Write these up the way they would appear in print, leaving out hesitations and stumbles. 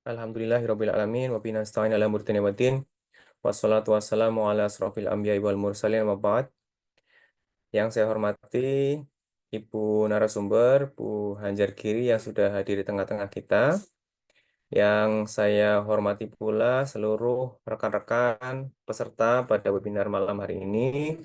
Alhamdulillahirabbil alamin wa bihi nasta'in ala murtini waddin wassalatu wassalamu ala asrofil anbiya'i wal mursalin wa ba'd. Yang saya hormati Ibu narasumber Bu Hanjar Giri yang sudah hadir di tengah-tengah kita. Yang saya hormati pula seluruh rekan-rekan peserta pada webinar malam hari ini.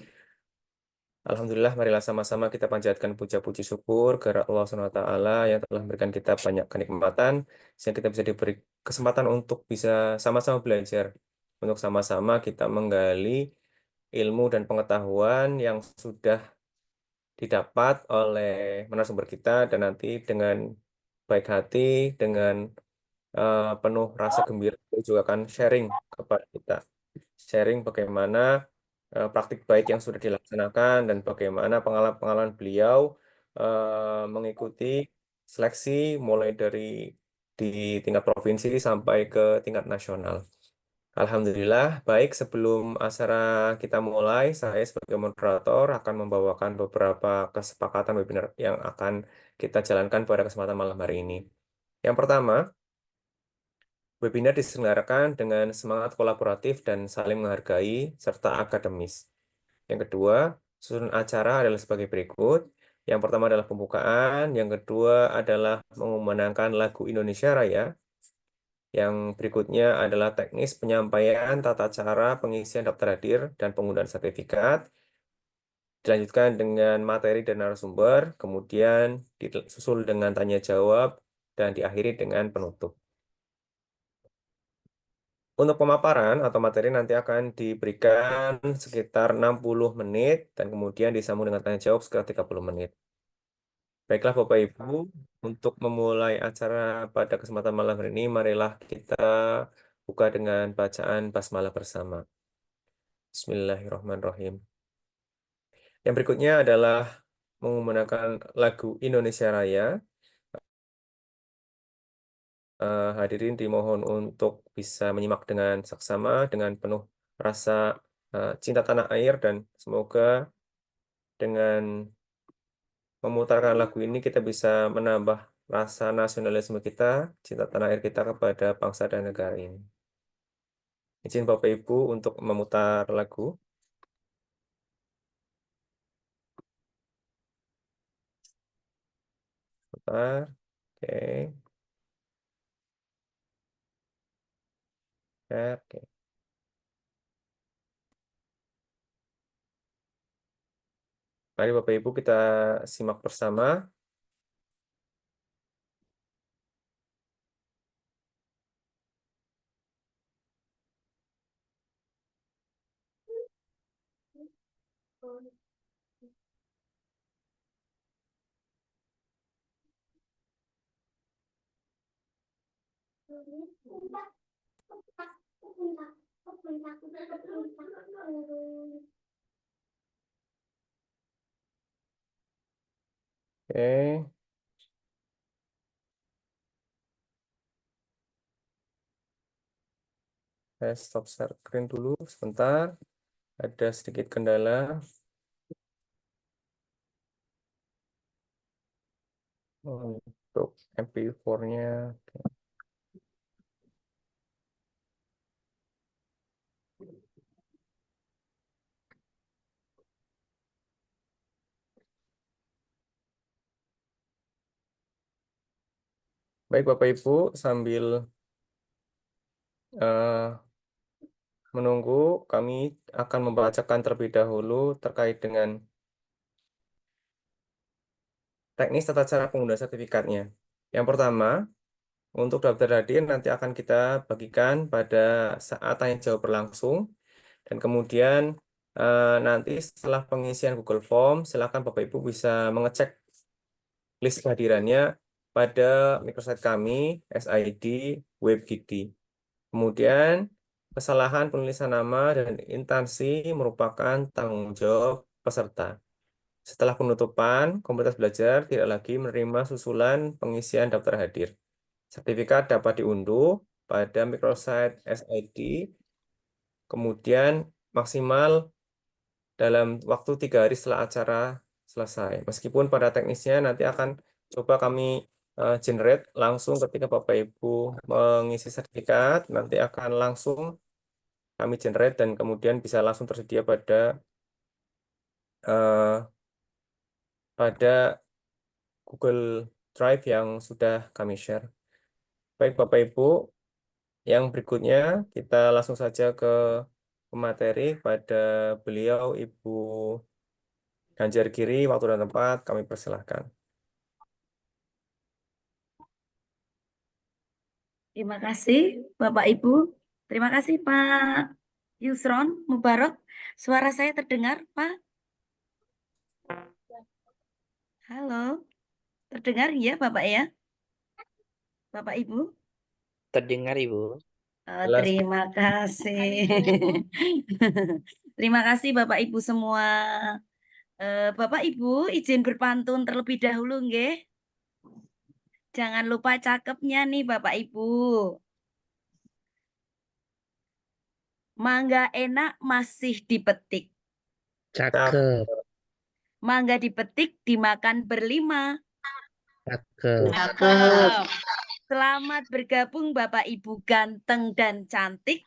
Alhamdulillah, marilah sama-sama kita panjatkan puja-puji syukur kepada Allah Subhanahu wa Ta'ala yang telah memberikan kita banyak kenikmatan, sehingga kita bisa diberi kesempatan untuk bisa sama-sama belajar, untuk sama-sama kita menggali ilmu dan pengetahuan yang sudah didapat oleh narasumber kita, dan nanti dengan baik hati, dengan penuh rasa gembira, beliau juga akan sharing kepada kita. Sharing bagaimana praktik baik yang sudah dilaksanakan dan bagaimana pengalaman-pengalaman beliau mengikuti seleksi mulai dari di tingkat provinsi sampai ke tingkat nasional. Alhamdulillah, baik sebelum acara kita mulai, saya sebagai moderator akan membawakan beberapa kesepakatan webinar yang akan kita jalankan pada kesempatan malam hari ini. Yang pertama, webinar diselenggarakan dengan semangat kolaboratif dan saling menghargai serta akademis. Yang kedua, susunan acara adalah sebagai berikut. Yang pertama adalah pembukaan, yang kedua adalah mengumandangkan lagu Indonesia Raya. Yang berikutnya adalah teknis penyampaian tata cara pengisian daftar hadir dan penggunaan sertifikat. Dilanjutkan dengan materi dan narasumber, kemudian disusul dengan tanya jawab, dan diakhiri dengan penutup. Untuk pemaparan atau materi nanti akan diberikan sekitar 60 menit dan kemudian disambung dengan tanya jawab sekitar 30 menit. Baiklah Bapak Ibu, untuk memulai acara pada kesempatan malam hari ini, marilah kita buka dengan bacaan basmalah bersama. Bismillahirrahmanirrahim. Yang berikutnya adalah menggunakan lagu Indonesia Raya. Hadirin dimohon untuk bisa menyimak dengan saksama, dengan penuh rasa cinta tanah air, dan semoga dengan memutarkan lagu ini kita bisa menambah rasa nasionalisme kita, cinta tanah air kita kepada bangsa dan negara ini. Izin Bapak Ibu untuk memutar lagu. Putar. Oke. Oke. Mari Bapak Ibu kita simak bersama. Oke. Saya stop share screen dulu sebentar. Ada sedikit kendala untuk MP4-nya. Baik Bapak Ibu, sambil eh, menunggu, kami akan membacakan terlebih dahulu terkait dengan teknis tata cara penggunaan sertifikatnya. Yang pertama, untuk daftar hadir nanti akan kita bagikan pada saat tanya jawab berlangsung, dan kemudian nanti setelah pengisian Google Form, silakan Bapak Ibu bisa mengecek list kehadirannya pada microsite kami, SID, WebGD. Kemudian, kesalahan penulisan nama dan instansi merupakan tanggung jawab peserta. Setelah penutupan, komunitas belajar tidak lagi menerima susulan pengisian daftar hadir. Sertifikat dapat diunduh pada microsite SID, kemudian maksimal dalam waktu 3 hari setelah acara selesai. Meskipun pada teknisnya nanti akan coba kami generate langsung ketika Bapak Ibu mengisi sertifikat, nanti akan langsung kami generate dan kemudian bisa langsung tersedia eh, pada Google Drive yang sudah kami share. Baik Bapak Ibu, yang berikutnya kita langsung saja ke materi pada beliau Ibu Ganjar Giri, waktu dan tempat kami persilahkan. Terima kasih Bapak Ibu. Terima kasih Pak Yusron Mubarok. Suara saya terdengar, Pak? Halo, terdengar ya Bapak ya? Bapak Ibu? Terdengar, Ibu. Jelas, Terima kasih. Terima kasih Bapak Ibu semua. Bapak Ibu izin berpantun terlebih dahulu nggih. Jangan lupa cakepnya nih Bapak Ibu. Mangga enak masih dipetik. Cakep, Mangga dipetik dimakan berlima. cakep, Cakep. Selamat bergabung Bapak Ibu ganteng dan cantik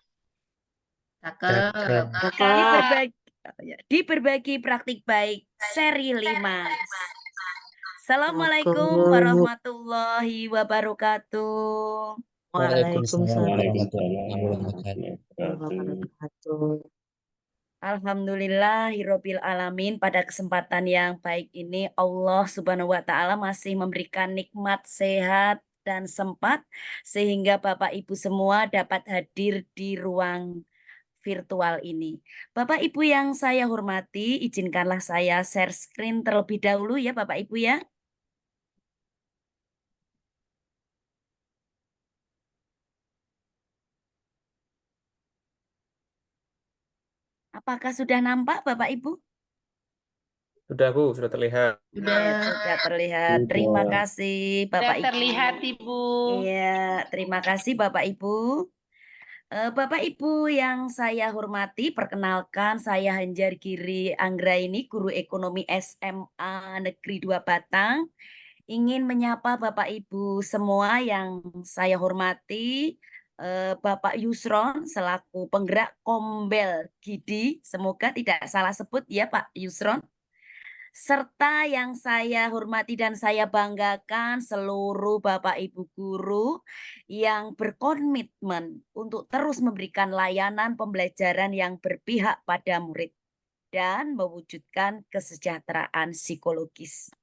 cakep. di berbagi praktik baik seri 5. Assalamualaikum warahmatullahi wabarakatuh. Waalaikumsalam Waalaikumsalam warahmatullahi warahmatullahi wabarakatuh. Alhamdulillahirabbil alamin, pada kesempatan yang baik ini Allah Subhanahu wa taala masih memberikan nikmat sehat dan sempat sehingga Bapak Ibu semua dapat hadir di ruang virtual ini. Bapak Ibu yang saya hormati, izinkanlah saya share screen terlebih dahulu ya Bapak Ibu ya. Apakah sudah nampak Bapak Ibu? sudah Bu, sudah terlihat. Sudah terlihat. Terima Sudah. kasih Bapak Ibu. Terlihat Ibu. Iya, terima kasih Bapak Ibu. Bapak Ibu yang saya hormati, perkenalkan saya Hanjar Giri Anggraini, guru ekonomi SMA Negeri 2 Batang. Ingin menyapa Bapak Ibu semua yang saya hormati, Bapak Yusron selaku penggerak Kombel Gidi, semoga tidak salah sebut ya Pak Yusron. Serta yang saya hormati dan saya banggakan seluruh Bapak Ibu guru yang berkomitmen untuk terus memberikan layanan pembelajaran yang berpihak pada murid dan mewujudkan kesejahteraan psikologis.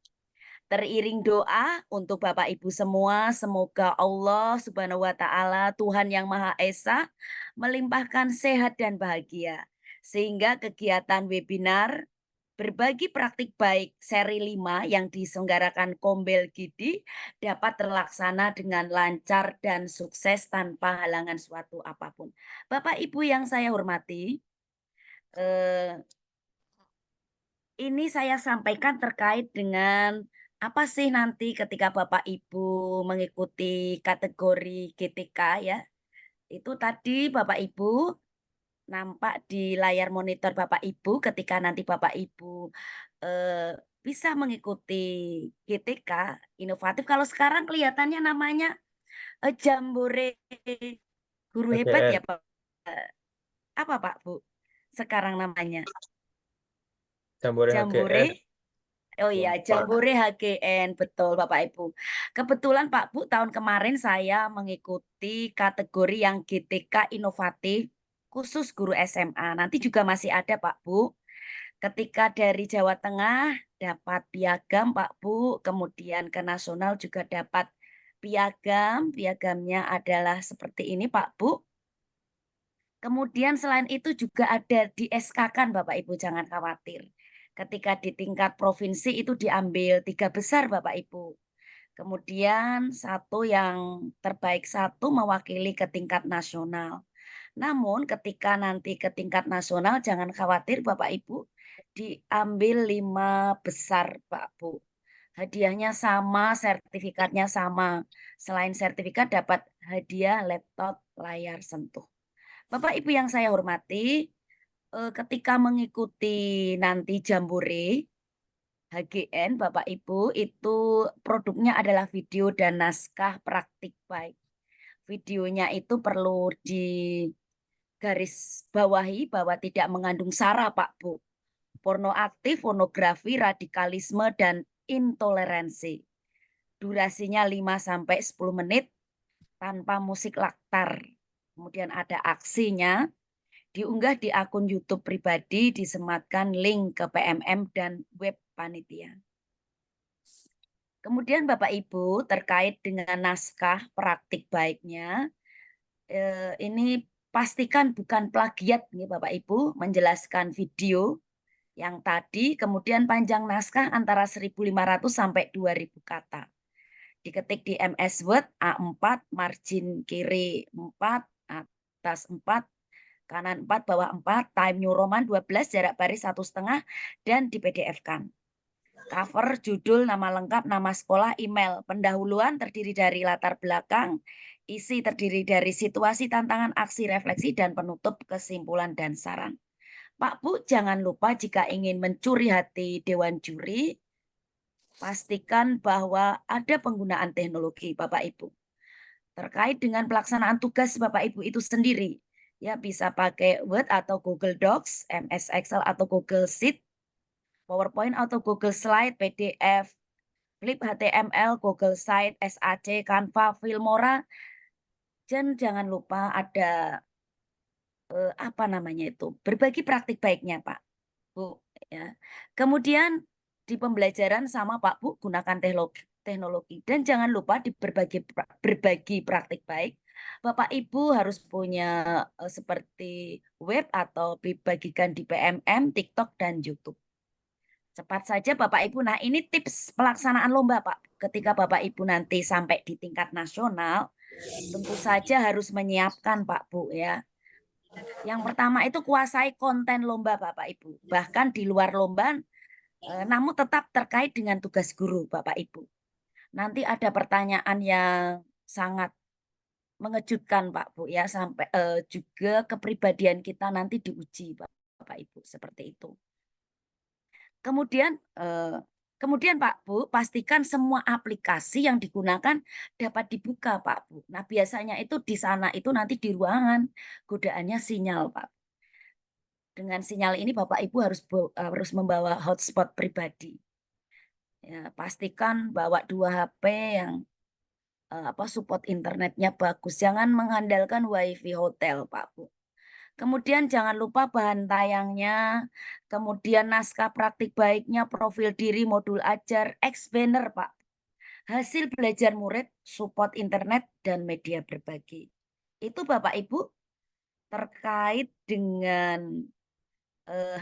Teriring doa untuk Bapak Ibu semua, semoga Allah Subhanahu wa taala, Tuhan yang Maha Esa, melimpahkan sehat dan bahagia sehingga kegiatan webinar berbagi praktik baik seri 5 yang diselenggarakan Kombel Gidi dapat terlaksana dengan lancar dan sukses tanpa halangan suatu apapun. Bapak Ibu yang saya hormati, ini saya sampaikan terkait dengan apa sih nanti ketika Bapak Ibu mengikuti kategori GTK ya. Itu tadi Bapak Ibu nampak di layar monitor Bapak Ibu ketika nanti Bapak Ibu bisa mengikuti GTK inovatif. Kalau sekarang kelihatannya namanya Jambore Guru Hebat PGN. ya Pak. Apa Pak Bu? Sekarang namanya Jambore Jambore. HGN. Oh iya, Jambore HGN, betul Bapak Ibu. Kebetulan Pak Bu, tahun kemarin saya mengikuti kategori yang GTK inovatif khusus guru SMA. Nanti juga masih ada Pak Bu. Ketika dari Jawa Tengah dapat piagam Pak Bu, kemudian ke nasional juga dapat piagam. Piagamnya adalah seperti ini Pak Bu. Kemudian selain itu juga ada di SK-kan Bapak Ibu, jangan khawatir. Ketika di tingkat provinsi itu diambil 3 besar Bapak Ibu. Kemudian satu yang terbaik satu mewakili ke tingkat nasional. Namun ketika nanti ke tingkat nasional jangan khawatir Bapak Ibu, diambil 5 besar, Pak Bu. Hadiahnya sama, sertifikatnya sama. Selain sertifikat dapat hadiah laptop layar sentuh. Bapak Ibu yang saya hormati, ketika mengikuti nanti jambore HGN, Bapak Ibu, itu produknya adalah video dan naskah praktik baik. Videonya itu perlu digaris bawahi bahwa tidak mengandung sara, Pak Bu. Porno aktif, pornografi, radikalisme, dan intoleransi. Durasinya 5-10 menit tanpa musik latar. Kemudian ada aksinya, diunggah di akun YouTube pribadi, disematkan link ke PMM dan web panitia. Kemudian Bapak Ibu terkait dengan naskah praktik baiknya, ini pastikan bukan plagiat nih Bapak Ibu, menjelaskan video yang tadi, kemudian panjang naskah antara 1.500 sampai 2.000 kata. Diketik di MS Word A4, margin kiri 4, atas 4, kanan 4, bawah 4, time New Roman 12, jarak baris 1,5, dan di PDF-kan. Cover, judul, nama lengkap, nama sekolah, email. Pendahuluan terdiri dari latar belakang, isi terdiri dari situasi, tantangan, aksi, refleksi, dan penutup kesimpulan dan saran. Pak Bu, jangan lupa jika ingin mencuri hati Dewan Juri, pastikan bahwa ada penggunaan teknologi Bapak Ibu. Terkait dengan pelaksanaan tugas Bapak Ibu itu sendiri, ya bisa pakai Word atau Google Docs, MS Excel atau Google Sheet, PowerPoint atau Google Slide, PDF, Flip HTML, Google Site, SAC, Canva, Filmora, dan jangan lupa ada apa namanya itu, berbagi praktik baiknya Pak Bu. Ya. Kemudian di pembelajaran sama Pak Bu gunakan teknologi dan jangan lupa di berbagi praktik baik. Bapak Ibu harus punya seperti web atau dibagikan di PMM, TikTok, dan YouTube. Cepat saja Bapak Ibu. Nah, ini tips pelaksanaan lomba Pak. Ketika Bapak Ibu nanti sampai di tingkat nasional, tentu saja harus menyiapkan Pak Bu ya. Yang pertama itu kuasai konten lomba Bapak Ibu. Bahkan di luar lomba, namun tetap terkait dengan tugas guru Bapak Ibu. Nanti ada pertanyaan yang sangat mengejutkan Pak Bu ya, sampai juga kepribadian kita nanti diuji Bapak Ibu seperti itu. Kemudian Pak Bu, pastikan semua aplikasi yang digunakan dapat dibuka Pak Bu. Nah biasanya itu di sana itu nanti di ruangan godaannya sinyal Pak. Dengan sinyal ini Bapak Ibu harus membawa hotspot pribadi. Ya, pastikan bawa 2 HP yang support internetnya bagus. Jangan mengandalkan WiFi hotel Pak Bu. Kemudian jangan lupa bahan tayangnya, kemudian naskah praktik baiknya, profil diri, modul ajar, banner Pak. Hasil belajar murid, support internet, dan media berbagi. Itu Bapak Ibu terkait dengan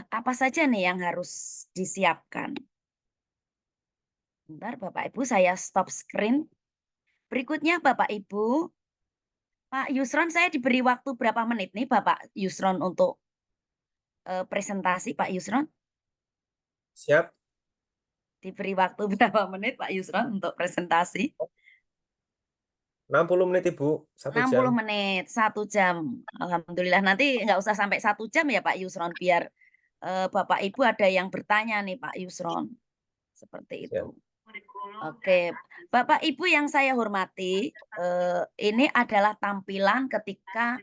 apa saja nih yang harus disiapkan. Bentar Bapak Ibu, saya stop screen. Berikutnya Bapak Ibu, Pak Yusron, saya diberi waktu berapa menit nih Bapak Yusron untuk presentasi Pak Yusron? Siap. Diberi waktu berapa menit Pak Yusron untuk presentasi? 60 menit Ibu, 1 jam. 60 menit, 1 jam. Alhamdulillah, nanti nggak usah sampai 1 jam ya Pak Yusron, biar Bapak Ibu ada yang bertanya nih Pak Yusron. Seperti Siap. itu. Oke, Bapak Ibu yang saya hormati, ini adalah tampilan ketika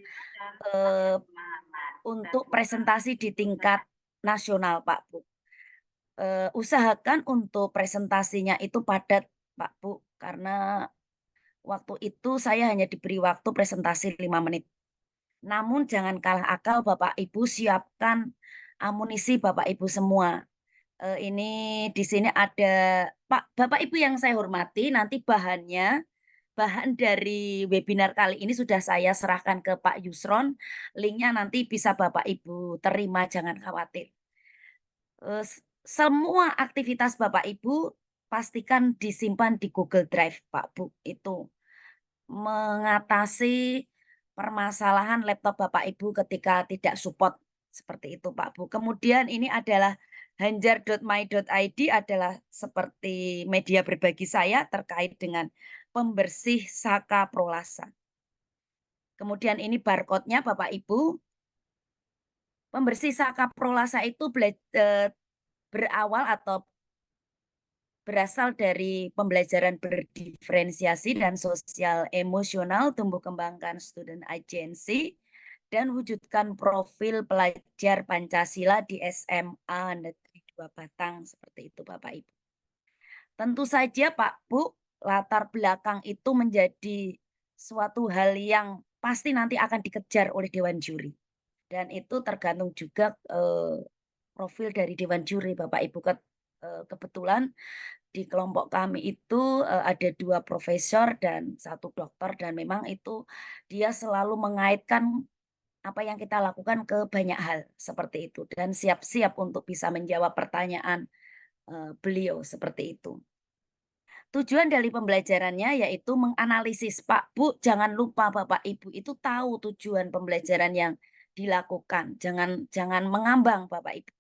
untuk presentasi di tingkat nasional Pak Bu. Usahakan untuk presentasinya itu padat Pak Bu, karena waktu itu saya hanya diberi waktu presentasi 5 menit. Namun jangan kalah akal Bapak Ibu, siapkan amunisi Bapak Ibu semua. Ini di sini ada Bapak Ibu yang saya hormati, nanti bahan dari webinar kali ini sudah saya serahkan ke Pak Yusron. Linknya nanti bisa Bapak Ibu terima, jangan khawatir. Semua aktivitas Bapak Ibu pastikan disimpan di Google Drive Pak Bu. Itu mengatasi permasalahan laptop Bapak Ibu ketika tidak support seperti itu Pak Bu. Kemudian ini adalah Hanjar.my.id adalah seperti media berbagi saya terkait dengan pembersih saka prolasa. Kemudian ini barcode-nya Bapak Ibu. Pembersih saka prolasa itu berawal atau berasal dari pembelajaran berdiferensiasi dan sosial emosional, tumbuh kembangkan student agency, dan wujudkan profil pelajar Pancasila di SMA Negeri 2 Batang. Seperti itu Bapak Ibu. Tentu saja Pak Bu, latar belakang itu menjadi suatu hal yang pasti nanti akan dikejar oleh Dewan Juri. Dan itu tergantung juga profil dari Dewan Juri Bapak Ibu. Kebetulan di kelompok kami itu ada 2 profesor dan 1 dokter, dan memang itu dia selalu mengaitkan apa yang kita lakukan ke banyak hal seperti itu, dan siap-siap untuk bisa menjawab pertanyaan beliau seperti itu. Tujuan dari pembelajarannya yaitu menganalisis. Pak Bu, jangan lupa Bapak Ibu itu tahu tujuan pembelajaran yang dilakukan. Jangan mengambang Bapak Ibu.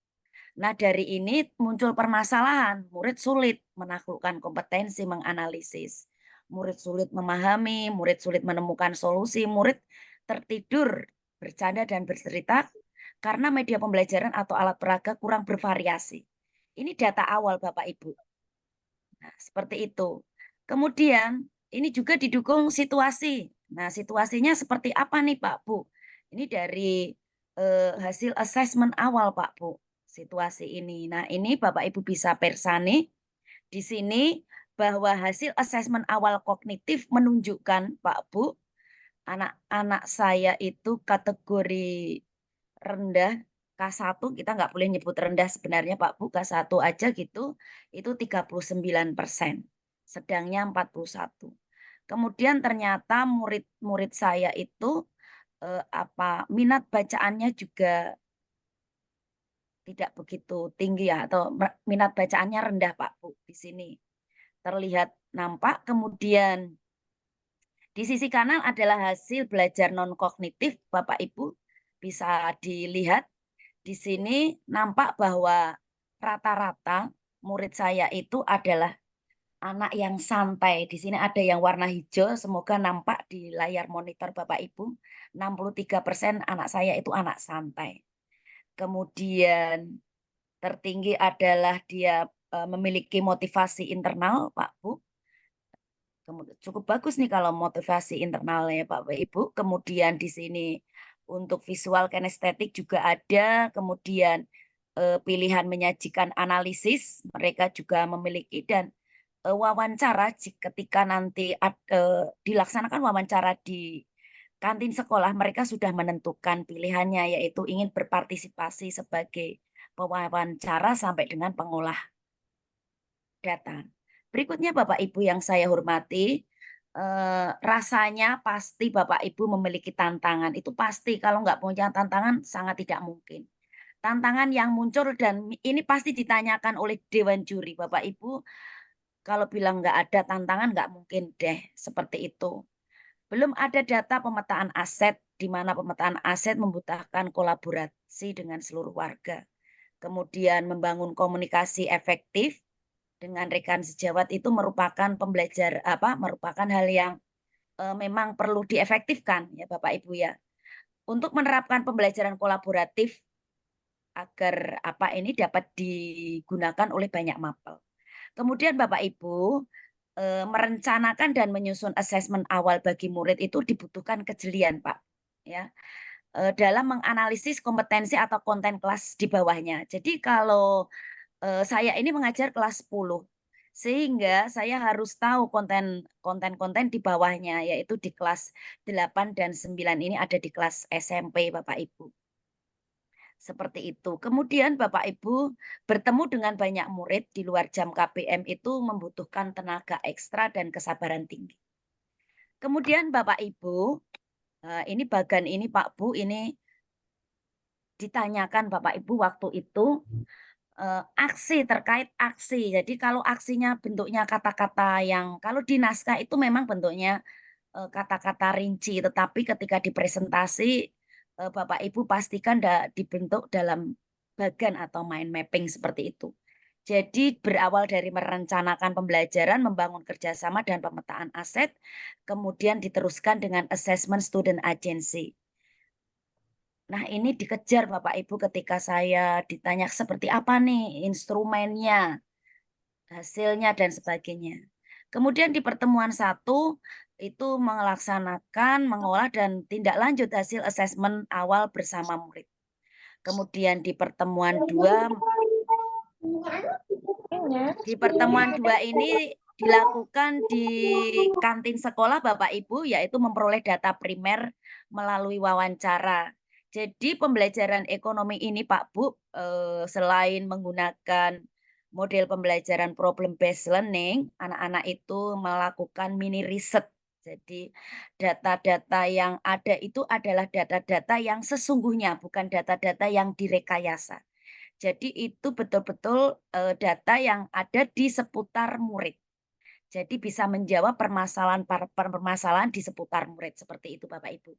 Nah, dari ini muncul permasalahan, murid sulit menaklukkan kompetensi menganalisis. Murid sulit memahami, murid sulit menemukan solusi, murid tertidur, bercanda dan bercerita karena media pembelajaran atau alat peraga kurang bervariasi. Ini data awal Bapak Ibu. Nah, seperti itu. Kemudian ini juga didukung situasi. Nah, situasinya seperti apa nih Pak Bu? Ini dari hasil asesmen awal Pak Bu, situasi ini. Nah, ini Bapak Ibu bisa persani di sini bahwa hasil asesmen awal kognitif menunjukkan Pak Bu, anak-anak saya itu kategori rendah K1, kita nggak boleh nyebut rendah sebenarnya Pak Bu, K1 aja gitu, itu 39%, sedangnya 41. Kemudian ternyata murid-murid saya itu minat bacaannya juga tidak begitu tinggi ya, atau minat bacaannya rendah Pak Bu di sini. Terlihat nampak. Kemudian di sisi kanan adalah hasil belajar non kognitif Bapak Ibu, bisa dilihat di sini nampak bahwa rata-rata murid saya itu adalah anak yang santai. Di sini ada yang warna hijau, semoga nampak di layar monitor Bapak Ibu. 63% anak saya itu anak santai. Kemudian tertinggi adalah dia memiliki motivasi internal, Pak Bu. Cukup bagus nih kalau motivasi internalnya Pak Ibu. Kemudian di sini untuk visual kinestetik juga ada. Kemudian pilihan menyajikan analisis mereka juga memiliki, dan wawancara ketika nanti dilaksanakan wawancara di kantin sekolah, mereka sudah menentukan pilihannya, yaitu ingin berpartisipasi sebagai pewawancara sampai dengan pengolah data. Berikutnya Bapak Ibu yang saya hormati, rasanya pasti Bapak Ibu memiliki tantangan, itu pasti. Kalau nggak punya tantangan sangat tidak mungkin. Tantangan yang muncul, dan ini pasti ditanyakan oleh Dewan Juri Bapak Ibu, kalau bilang nggak ada tantangan nggak mungkin deh, seperti itu. Belum ada data pemetaan aset, di mana pemetaan aset membutuhkan kolaborasi dengan seluruh warga. Kemudian membangun komunikasi efektif dengan rekan sejawat itu merupakan merupakan hal yang memang perlu diefektifkan ya Bapak Ibu ya. Untuk menerapkan pembelajaran kolaboratif agar ini dapat digunakan oleh banyak mapel. Kemudian Bapak Ibu, merencanakan dan menyusun asesmen awal bagi murid itu dibutuhkan kejelian, Pak. Ya, dalam menganalisis kompetensi atau konten kelas di bawahnya. Jadi kalau saya ini mengajar kelas 10, sehingga saya harus tahu konten-konten di bawahnya, yaitu di kelas 8 dan 9 ini ada di kelas SMP, Bapak Ibu. Seperti itu. Kemudian Bapak Ibu bertemu dengan banyak murid di luar jam KBM itu membutuhkan tenaga ekstra dan kesabaran tinggi. Kemudian Bapak Ibu, ini bagan ini Pak Bu, ini ditanyakan Bapak Ibu waktu itu aksi, terkait aksi. Jadi kalau aksinya bentuknya kata-kata yang, kalau di naskah itu memang bentuknya kata-kata rinci, tetapi ketika dipresentasi Bapak Ibu pastikan dibentuk dalam bagan atau mind mapping seperti itu. Jadi berawal dari merencanakan pembelajaran, membangun kerjasama dan pemetaan aset, kemudian diteruskan dengan assessment student agency. Nah, ini dikejar Bapak Ibu ketika saya ditanya seperti apa nih instrumennya, hasilnya dan sebagainya. Kemudian di pertemuan 1 itu melaksanakan, mengolah dan tindak lanjut hasil asesmen awal bersama murid. Kemudian di pertemuan 2 ini dilakukan di kantin sekolah Bapak Ibu, yaitu memperoleh data primer melalui wawancara. Jadi pembelajaran ekonomi ini Pak Bu, selain menggunakan model pembelajaran problem based learning, anak-anak itu melakukan mini riset. Jadi data-data yang ada itu adalah data-data yang sesungguhnya, bukan data-data yang direkayasa. Jadi itu betul-betul data yang ada di seputar murid. Jadi bisa menjawab permasalahan di seputar murid seperti itu Bapak Ibu.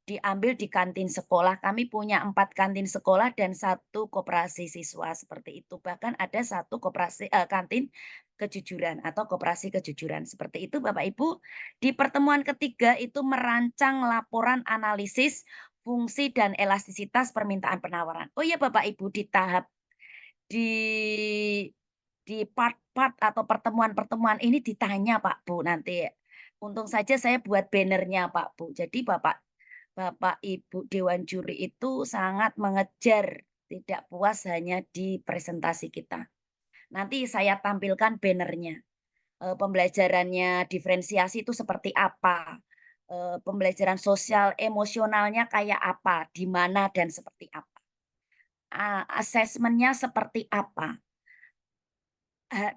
Diambil di kantin sekolah, kami punya 4 kantin sekolah dan 1 koperasi siswa seperti itu. Bahkan ada 1 kantin kejujuran atau koperasi kejujuran seperti itu Bapak Ibu. Di pertemuan ketiga itu merancang laporan analisis fungsi dan elastisitas permintaan penawaran. Oh iya Bapak Ibu, di part-part atau pertemuan-pertemuan ini ditanya Pak Bu nanti. Untung saja saya buat bannernya Pak Bu. Jadi Bapak Ibu Dewan Juri itu sangat mengejar, tidak puas hanya di presentasi kita. Nanti saya tampilkan bannernya. Pembelajarannya diferensiasi itu seperti apa? Pembelajaran sosial emosionalnya kayak apa? Di mana dan seperti apa? Asesmennya seperti apa?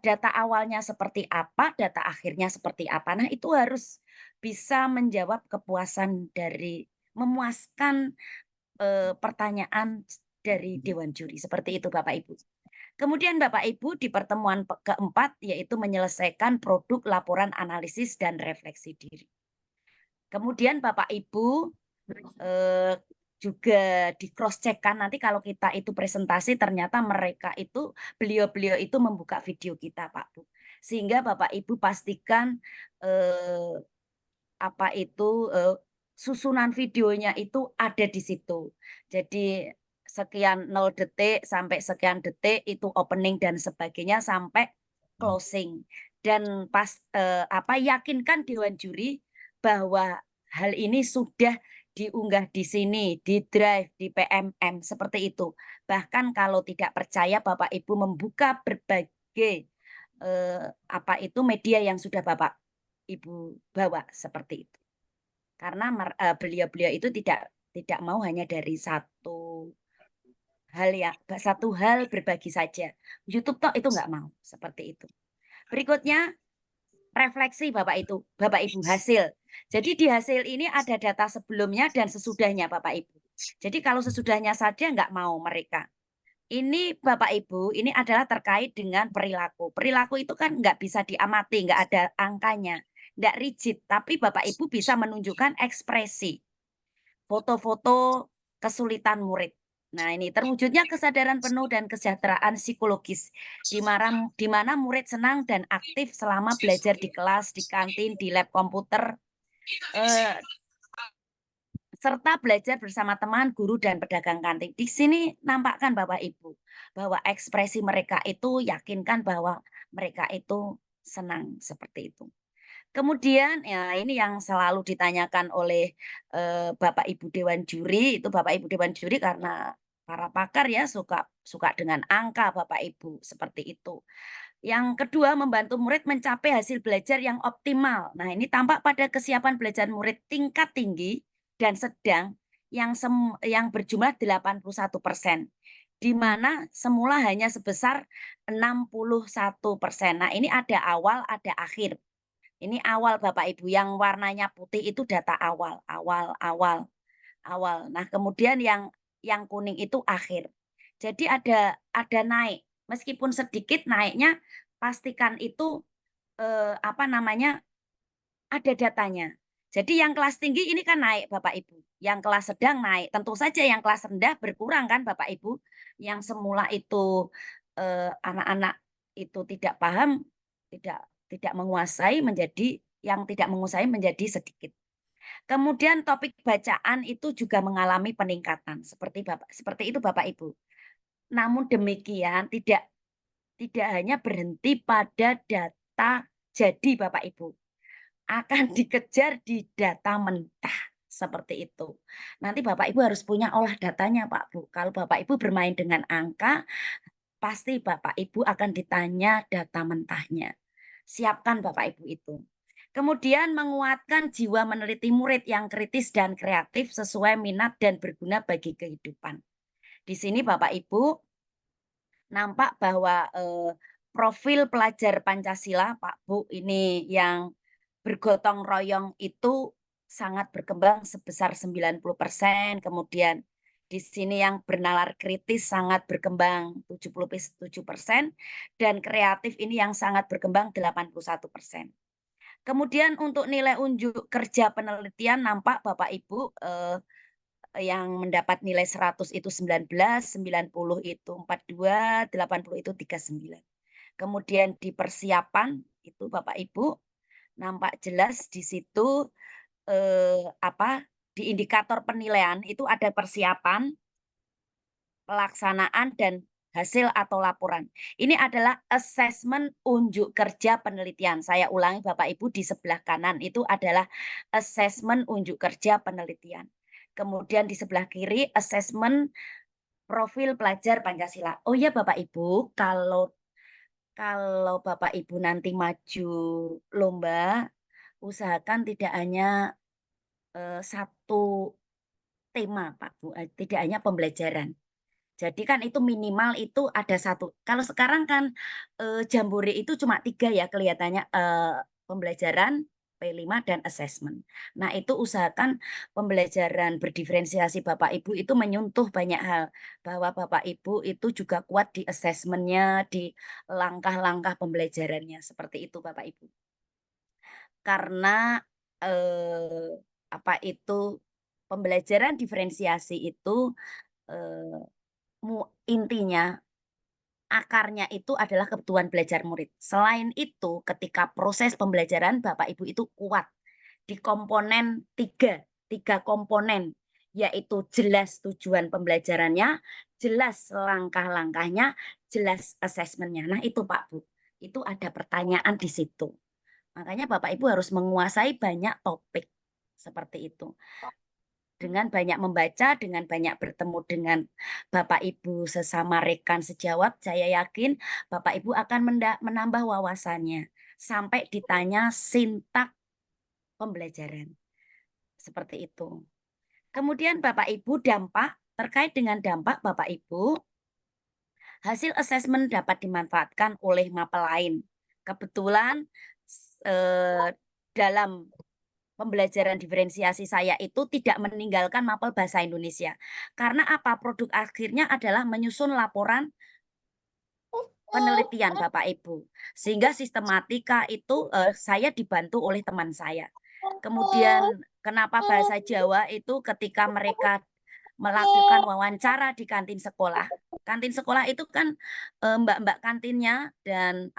Data awalnya seperti apa, data akhirnya seperti apa. Nah, itu harus bisa menjawab kepuasan dari memuaskan pertanyaan dari Dewan Juri. Seperti itu Bapak Ibu. Kemudian Bapak Ibu di pertemuan keempat yaitu menyelesaikan produk laporan analisis dan refleksi diri. Kemudian Bapak Ibu juga di cross check-kan nanti kalau kita itu presentasi ternyata beliau-beliau itu membuka video kita Pak Bu. Sehingga Bapak Ibu pastikan susunan videonya itu ada di situ. Jadi sekian 0 detik sampai sekian detik itu opening dan sebagainya sampai closing. Dan yakinkan Dewan Juri bahwa hal ini sudah diunggah di sini, di Drive, di PMM, seperti itu. Bahkan kalau tidak percaya Bapak Ibu membuka berbagai media yang sudah Bapak Ibu bawa seperti itu. Karena beliau-beliau itu tidak mau hanya dari satu hal berbagi saja. YouTube toh itu nggak mau seperti itu. Berikutnya refleksi Bapak Ibu hasil. Jadi di hasil ini ada data sebelumnya dan sesudahnya Bapak Ibu. Jadi kalau sesudahnya saja nggak mau mereka. Ini Bapak Ibu, ini adalah terkait dengan perilaku. Perilaku itu kan nggak bisa diamati, nggak ada angkanya, nggak rigid. Tapi Bapak Ibu bisa menunjukkan ekspresi, foto-foto kesulitan murid. Nah ini terwujudnya kesadaran penuh dan kesejahteraan psikologis, di mana murid senang dan aktif selama belajar di kelas, di kantin, di lab komputer, serta belajar bersama teman, guru, dan pedagang kantin. Di sini nampakkan Bapak Ibu, bahwa ekspresi mereka itu yakinkan bahwa mereka itu senang seperti itu. Kemudian ya ini yang selalu ditanyakan oleh Bapak Ibu Dewan Juri, itu Bapak Ibu Dewan Juri karena para pakar ya suka dengan angka Bapak Ibu, seperti itu. Yang kedua, membantu murid mencapai hasil belajar yang optimal. Nah, ini tampak pada kesiapan belajar murid tingkat tinggi dan sedang yang berjumlah 81%, di mana semula hanya sebesar 61%. Nah, ini ada awal, ada akhir. Ini awal Bapak Ibu, yang warnanya putih itu data awal. Nah, kemudian yang kuning itu akhir. Jadi ada naik, meskipun sedikit naiknya, pastikan itu ada datanya. Jadi yang kelas tinggi ini kan naik Bapak Ibu, yang kelas sedang naik. Tentu saja yang kelas rendah berkurang kan Bapak Ibu. Yang semula itu anak-anak itu tidak paham, tidak menguasai menjadi yang tidak menguasai menjadi sedikit. Kemudian topik bacaan itu juga mengalami peningkatan seperti itu Bapak Ibu. Namun demikian tidak hanya berhenti pada data jadi Bapak Ibu, akan dikejar di data mentah seperti itu. Nanti Bapak Ibu harus punya olah datanya Pak Bu. Kalau Bapak Ibu bermain dengan angka, pasti Bapak Ibu akan ditanya data mentahnya. Siapkan Bapak Ibu itu. Kemudian menguatkan jiwa meneliti murid yang kritis dan kreatif sesuai minat dan berguna bagi kehidupan. Di sini Bapak Ibu nampak bahwa profil pelajar Pancasila Pak Bu ini yang bergotong royong itu sangat berkembang sebesar 90%, kemudian di sini yang bernalar kritis sangat berkembang 77%, dan kreatif ini yang sangat berkembang 81%. Kemudian untuk nilai unjuk kerja penelitian nampak Bapak Ibu yang mendapat nilai 100 itu 19, 90 itu 42, 80 itu 39. Kemudian di persiapan itu Bapak Ibu nampak jelas di situ di indikator penilaian itu ada persiapan, pelaksanaan, dan hasil atau laporan. Ini adalah asesmen unjuk kerja penelitian. Saya ulangi Bapak Ibu, di sebelah kanan itu adalah asesmen unjuk kerja penelitian. Kemudian di sebelah kiri asesmen profil pelajar Pancasila. Oh ya Bapak Ibu, kalau Bapak Ibu nanti maju lomba, usahakan tidak hanya satu tema Pak Bu, tidak hanya pembelajaran. Jadi kan itu minimal itu ada satu. Kalau sekarang kan Jambore itu cuma 3 ya kelihatannya, pembelajaran, P5 dan assessment. Nah itu usahakan pembelajaran berdiferensiasi Bapak Ibu itu menyentuh banyak hal. Bahwa Bapak Ibu itu juga kuat di assessment-nya, di langkah-langkah pembelajarannya. Seperti itu Bapak Ibu. Karena pembelajaran diferensiasi itu intinya akarnya itu adalah kebutuhan belajar murid. Selain itu, ketika proses pembelajaran Bapak Ibu itu kuat di komponen tiga komponen, yaitu jelas tujuan pembelajarannya, jelas langkah-langkahnya, jelas asesmennya. Nah itu Pak Bu, itu ada pertanyaan di situ. Makanya Bapak Ibu harus menguasai banyak topik seperti itu. Dengan banyak membaca, dengan banyak bertemu dengan Bapak Ibu sesama rekan sejawat, saya yakin Bapak Ibu akan menambah wawasannya sampai ditanya sintak pembelajaran. Seperti itu. Kemudian Bapak Ibu terkait dengan dampak Bapak Ibu, hasil asesmen dapat dimanfaatkan oleh mapel lain. Kebetulan dalam pembelajaran diferensiasi saya itu tidak meninggalkan mapel bahasa Indonesia. Karena apa? Produk akhirnya adalah menyusun laporan penelitian Bapak Ibu. Sehingga sistematika itu saya dibantu oleh teman saya. Kemudian kenapa bahasa Jawa itu ketika mereka melakukan wawancara di kantin sekolah. Kantin sekolah itu kan mbak-mbak kantinnya dan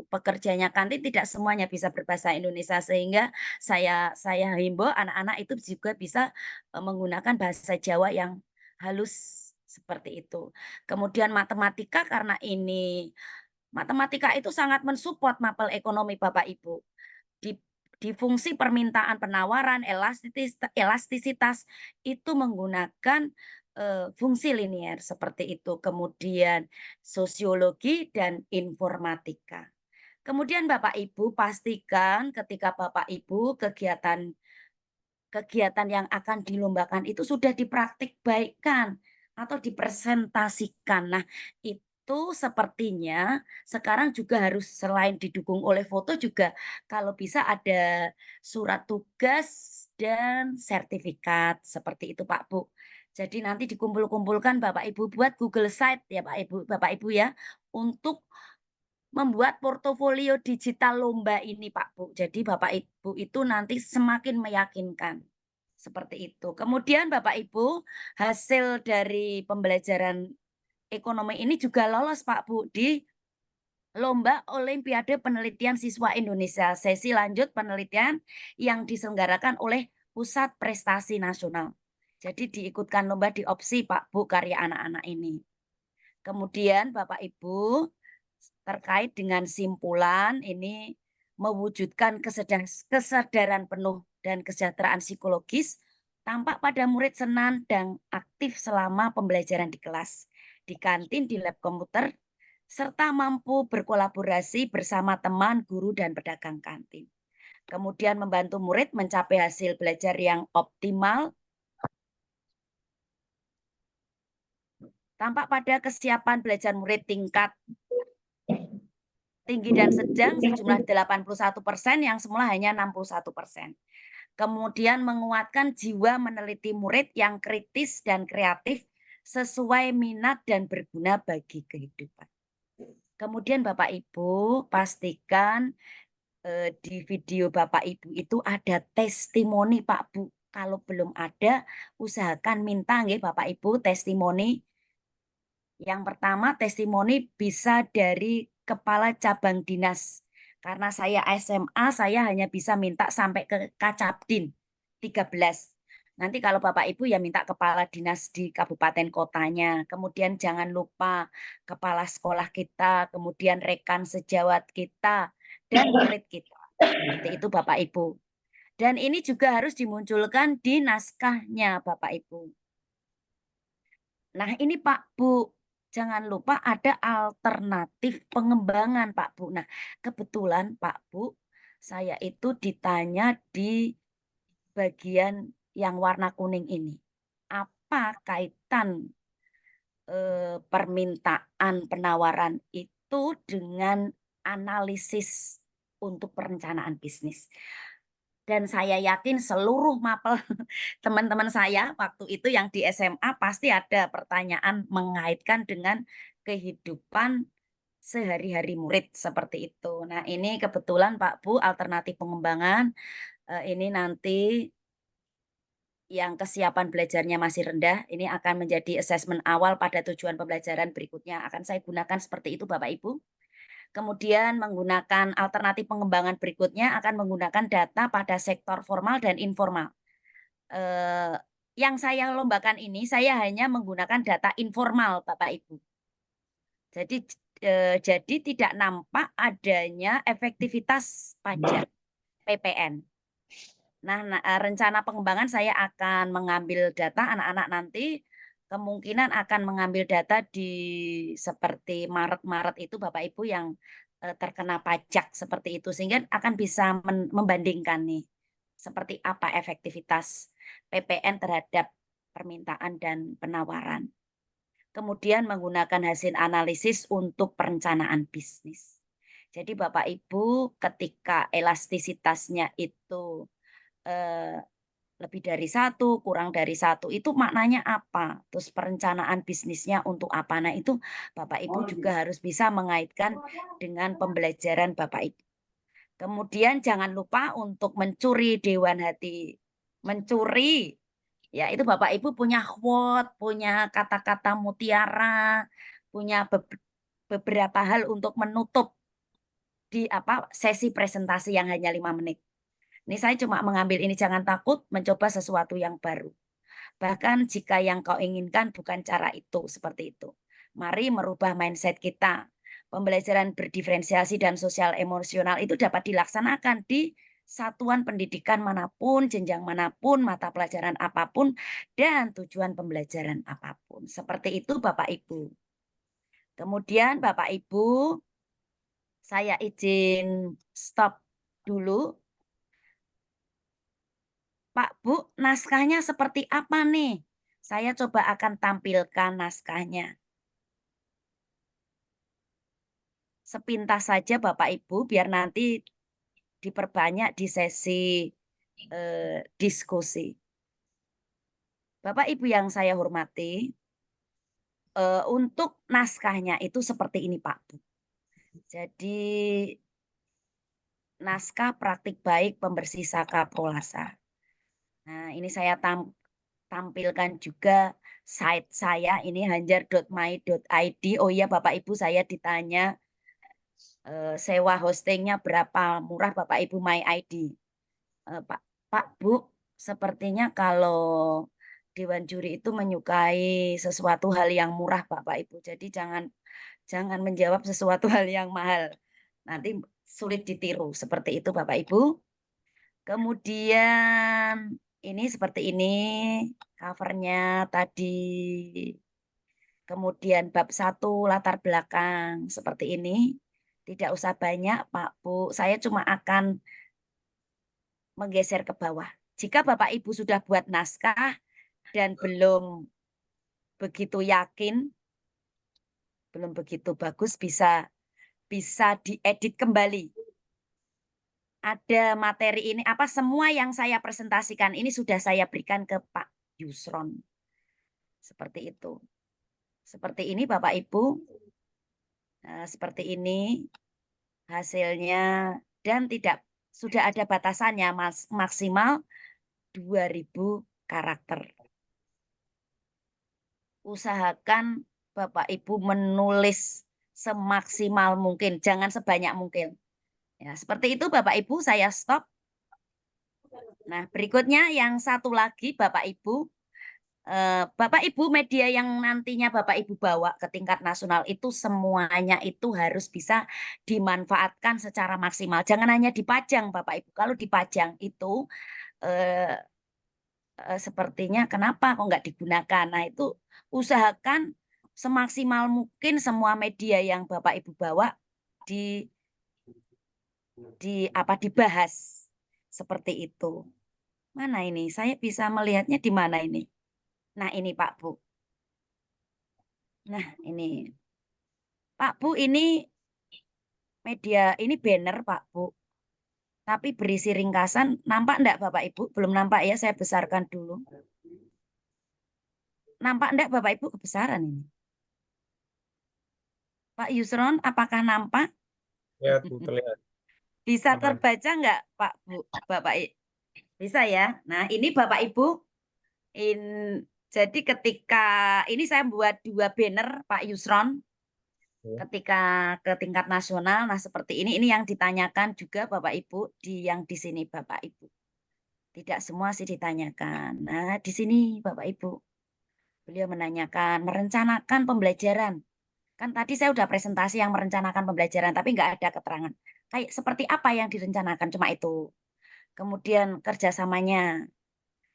pekerjanya kantin tidak semuanya bisa berbahasa Indonesia, sehingga saya himbau anak-anak itu juga bisa menggunakan bahasa Jawa yang halus seperti itu. Kemudian matematika, karena ini matematika itu sangat mensupport mapel ekonomi Bapak Ibu. Di fungsi permintaan penawaran, elastisitas itu menggunakan fungsi linier seperti itu. Kemudian sosiologi dan informatika. Kemudian Bapak Ibu pastikan ketika Bapak Ibu kegiatan yang akan dilombakan itu sudah dipraktikbaikkan atau dipresentasikan. Nah, itu sepertinya sekarang juga harus selain didukung oleh foto juga kalau bisa ada surat tugas dan sertifikat seperti itu Pak Bu. Jadi nanti dikumpul-kumpulkan Bapak Ibu buat Google Site ya Bapak Ibu ya, untuk membuat portofolio digital lomba ini, Pak Bu. Jadi Bapak Ibu itu nanti semakin meyakinkan. Seperti itu. Kemudian Bapak Ibu, hasil dari pembelajaran ekonomi ini juga lolos Pak Bu di Lomba Olimpiade Penelitian Siswa Indonesia, sesi lanjut penelitian yang diselenggarakan oleh Pusat Prestasi Nasional. Jadi diikutkan lomba di opsi Pak Bu karya anak-anak ini. Kemudian Bapak Ibu terkait dengan simpulan ini mewujudkan kesadaran penuh dan kesejahteraan psikologis tampak pada murid senang dan aktif selama pembelajaran di kelas, di kantin, di lab komputer, serta mampu berkolaborasi bersama teman, guru, dan pedagang kantin. Kemudian membantu murid mencapai hasil belajar yang optimal, tampak pada kesiapan belajar murid tingkat tinggi dan sedang sejumlah 81% yang semula hanya 61%. Kemudian menguatkan jiwa meneliti murid yang kritis dan kreatif sesuai minat dan berguna bagi kehidupan. Kemudian Bapak Ibu pastikan di video Bapak Ibu itu ada testimoni Pak Bu. Kalau belum ada, usahakan minta nggih Bapak Ibu testimoni. Yang pertama testimoni bisa dari kepala cabang dinas. Karena saya SMA, saya hanya bisa minta sampai ke Kacabdin 13. Nanti kalau Bapak Ibu ya minta kepala dinas di kabupaten kotanya. Kemudian jangan lupa kepala sekolah kita, kemudian rekan sejawat kita, dan murid kita. Seperti itu Bapak Ibu. Dan ini juga harus dimunculkan di naskahnya Bapak Ibu. Nah ini Pak Bu, jangan lupa ada alternatif pengembangan Pak Bu. Nah kebetulan Pak Bu, saya itu ditanya di bagian yang warna kuning ini. Apa kaitan permintaan penawaran itu dengan analisis untuk perencanaan bisnis? Dan saya yakin seluruh mapel teman-teman saya waktu itu yang di SMA pasti ada pertanyaan mengaitkan dengan kehidupan sehari-hari murid seperti itu. Nah, ini kebetulan Pak Bu alternatif pengembangan ini nanti yang kesiapan belajarnya masih rendah, ini akan menjadi asesmen awal pada tujuan pembelajaran berikutnya. Akan saya gunakan seperti itu Bapak Ibu. Kemudian menggunakan alternatif pengembangan berikutnya akan menggunakan data pada sektor formal dan informal. Yang saya lombakan ini saya hanya menggunakan data informal Bapak Ibu. Jadi tidak nampak adanya efektivitas pajak PPN. Nah, rencana pengembangan saya akan mengambil data anak-anak nanti kemungkinan akan mengambil data di seperti Maret-Maret itu Bapak Ibu yang terkena pajak seperti itu sehingga akan bisa membandingkan nih seperti apa efektivitas PPN terhadap permintaan dan penawaran. Kemudian menggunakan hasil analisis untuk perencanaan bisnis. Jadi Bapak Ibu ketika elastisitasnya itu lebih dari satu, kurang dari satu, itu maknanya apa? Terus perencanaan bisnisnya untuk apa? Nah itu Bapak Ibu juga harus bisa mengaitkan dengan pembelajaran Bapak Ibu. Kemudian jangan lupa untuk mencuri dewan hati. Mencuri, ya itu Bapak Ibu punya quote, punya kata-kata mutiara, punya beberapa hal untuk menutup di sesi presentasi yang hanya 5 menit. Ini saya cuma mengambil ini, jangan takut mencoba sesuatu yang baru. Bahkan jika yang kau inginkan bukan cara itu, seperti itu. Mari merubah mindset kita. Pembelajaran berdiferensiasi dan sosial emosional itu dapat dilaksanakan di satuan pendidikan manapun, jenjang manapun, mata pelajaran apapun, dan tujuan pembelajaran apapun. Seperti itu Bapak Ibu. Kemudian Bapak Ibu, saya izin stop dulu. Pak Bu, naskahnya seperti apa nih? Saya coba akan tampilkan naskahnya. Sepintas saja Bapak Ibu, biar nanti diperbanyak di sesi diskusi. Bapak Ibu yang saya hormati, untuk naskahnya itu seperti ini Pak Bu. Jadi naskah praktik baik pembersih saka prolasa. Nah, ini saya tampilkan juga site saya, ini hanjar.my.id. Oh iya Bapak Ibu, saya ditanya sewa hostingnya berapa murah Bapak Ibu My ID. Pak Bu, sepertinya kalau Dewan Juri itu menyukai sesuatu hal yang murah Bapak Ibu. Jadi jangan menjawab sesuatu hal yang mahal. Nanti sulit ditiru. Seperti itu Bapak Ibu. Kemudian ini seperti ini covernya tadi. Kemudian bab 1 latar belakang seperti ini. Tidak usah banyak Pak Bu. Saya cuma akan menggeser ke bawah. Jika Bapak Ibu sudah buat naskah dan belum begitu yakin, belum begitu bagus, bisa diedit kembali. Ada materi ini, apa semua yang saya presentasikan ini sudah saya berikan ke Pak Yusron. Seperti itu. Seperti ini Bapak Ibu. Nah, seperti ini hasilnya dan tidak sudah ada batasannya maksimal 2000 karakter. Usahakan Bapak Ibu menulis semaksimal mungkin, jangan sebanyak mungkin. Ya, seperti itu Bapak Ibu, saya stop. Nah, berikutnya yang satu lagi Bapak Ibu. Bapak Ibu, media yang nantinya Bapak Ibu bawa ke tingkat nasional itu semuanya itu harus bisa dimanfaatkan secara maksimal. Jangan hanya dipajang Bapak Ibu. Kalau dipajang itu sepertinya kenapa kok nggak digunakan. Nah, itu usahakan semaksimal mungkin semua media yang Bapak Ibu bawa dibahas seperti itu. Mana ini? Saya bisa melihatnya di mana ini? Nah, ini Pak Bu. Nah, ini. Pak Bu, ini media, ini banner Pak Bu. Tapi berisi ringkasan. Nampak enggak Bapak Ibu? Belum nampak ya, saya besarkan dulu. Nampak enggak Bapak Ibu kebesaran ini? Pak Yusron, apakah nampak? Ya, Bu, terlihat. Bisa Aman. terbaca enggak Pak Bu? Bapak bisa ya? Nah, ini Bapak Ibu. Jadi ketika ini saya buat 2 banner Pak Yusron. Ketika ke tingkat nasional, nah seperti ini yang ditanyakan juga Bapak Ibu yang di sini Bapak Ibu. Tidak semua sih ditanyakan. Nah, di sini Bapak Ibu. Beliau menanyakan merencanakan pembelajaran. Kan tadi saya udah presentasi yang merencanakan pembelajaran, tapi nggak ada keterangan. Kayak seperti apa yang direncanakan, cuma itu. Kemudian kerjasamanya,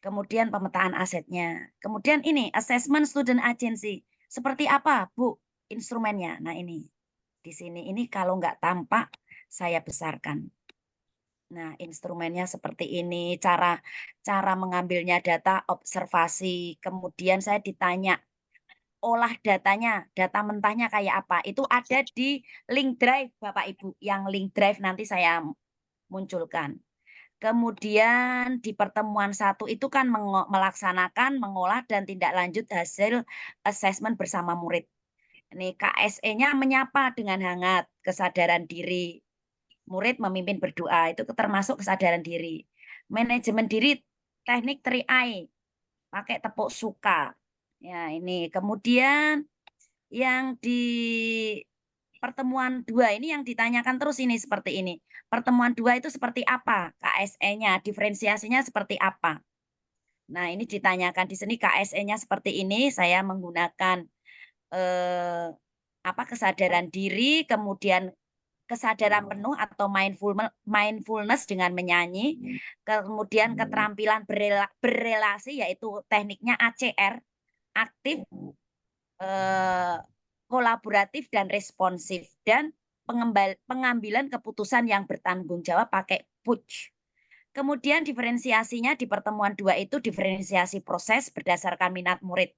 kemudian pemetaan asetnya. Kemudian ini, assessment student agency. Seperti apa, Bu, instrumennya? Nah, ini. Di sini, ini kalau nggak tampak, saya besarkan. Nah, instrumennya seperti ini, cara mengambilnya data, observasi. Kemudian saya ditanya, olah datanya, data mentahnya kayak apa. Itu ada di link drive, Bapak Ibu. Yang link drive nanti saya munculkan. Kemudian di pertemuan 1 itu kan melaksanakan, mengolah, dan tindak lanjut hasil assessment bersama murid. Ini KSE-nya menyapa dengan hangat, kesadaran diri. Murid memimpin berdoa, itu termasuk kesadaran diri. Manajemen diri, teknik 3I, pakai tepuk suka. Ya, ini. Kemudian yang di pertemuan 2 ini yang ditanyakan terus ini seperti ini. Pertemuan 2 itu seperti apa? KSE-nya, diferensiasinya seperti apa? Nah, ini ditanyakan di sini KSE-nya seperti ini, saya menggunakan kesadaran diri, kemudian kesadaran penuh atau mindfulness dengan menyanyi, kemudian keterampilan berelasi yaitu tekniknya ACR, aktif, kolaboratif dan responsif, dan pengambilan keputusan yang bertanggung jawab pakai PUJ. Kemudian diferensiasinya di pertemuan 2 itu diferensiasi proses berdasarkan minat murid.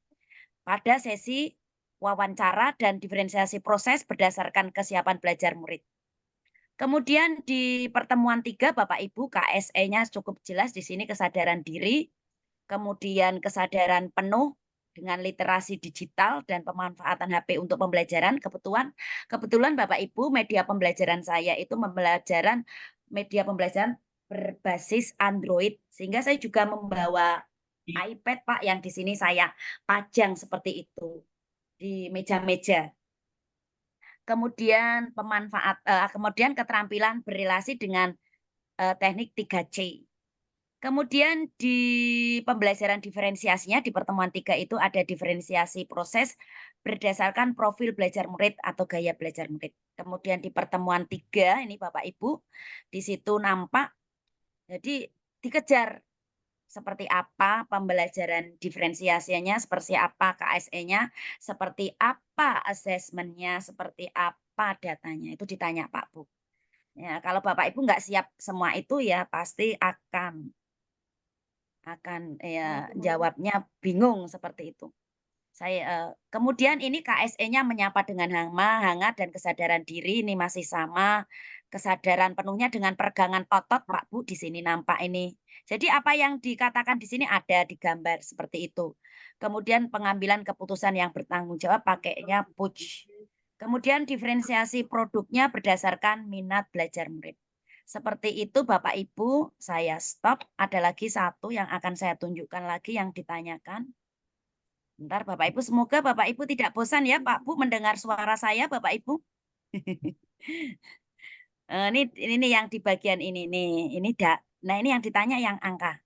Pada sesi wawancara dan diferensiasi proses berdasarkan kesiapan belajar murid. Kemudian di pertemuan 3 Bapak Ibu KSE-nya cukup jelas di sini kesadaran diri, kemudian kesadaran penuh dengan literasi digital dan pemanfaatan HP untuk pembelajaran. Kebetulan Bapak Ibu, media pembelajaran saya itu media pembelajaran berbasis Android, sehingga saya juga membawa iPad Pak yang di sini saya pajang seperti itu di meja-meja. Kemudian kemudian keterampilan berrelasi dengan teknik 3C. Kemudian di pembelajaran diferensiasinya di pertemuan 3 itu ada diferensiasi proses berdasarkan profil belajar murid atau gaya belajar murid. Kemudian di pertemuan 3 ini Bapak Ibu, di situ nampak, jadi dikejar seperti apa pembelajaran diferensiasinya, seperti apa KSE-nya, seperti apa asesmennya, seperti apa datanya. Itu ditanya Pak Bu. Ya, kalau Bapak Ibu nggak siap semua itu ya pasti akan ya jawabnya bingung seperti itu. Kemudian ini KSE-nya menyapa dengan hangat dan kesadaran diri ini masih sama, kesadaran penuhnya dengan peregangan otot Pak Bu di sini nampak ini. Jadi apa yang dikatakan di sini ada di gambar seperti itu. Kemudian pengambilan keputusan yang bertanggung jawab pakainya push. Kemudian diferensiasi produknya berdasarkan minat belajar murid. Seperti itu Bapak Ibu, saya stop. Ada lagi satu yang akan saya tunjukkan lagi yang ditanyakan. Bentar Bapak Ibu, semoga Bapak Ibu tidak bosan ya Pak Bu mendengar suara saya Bapak Ibu. Ini yang di bagian ini nih. Nah ini yang ditanya yang angka.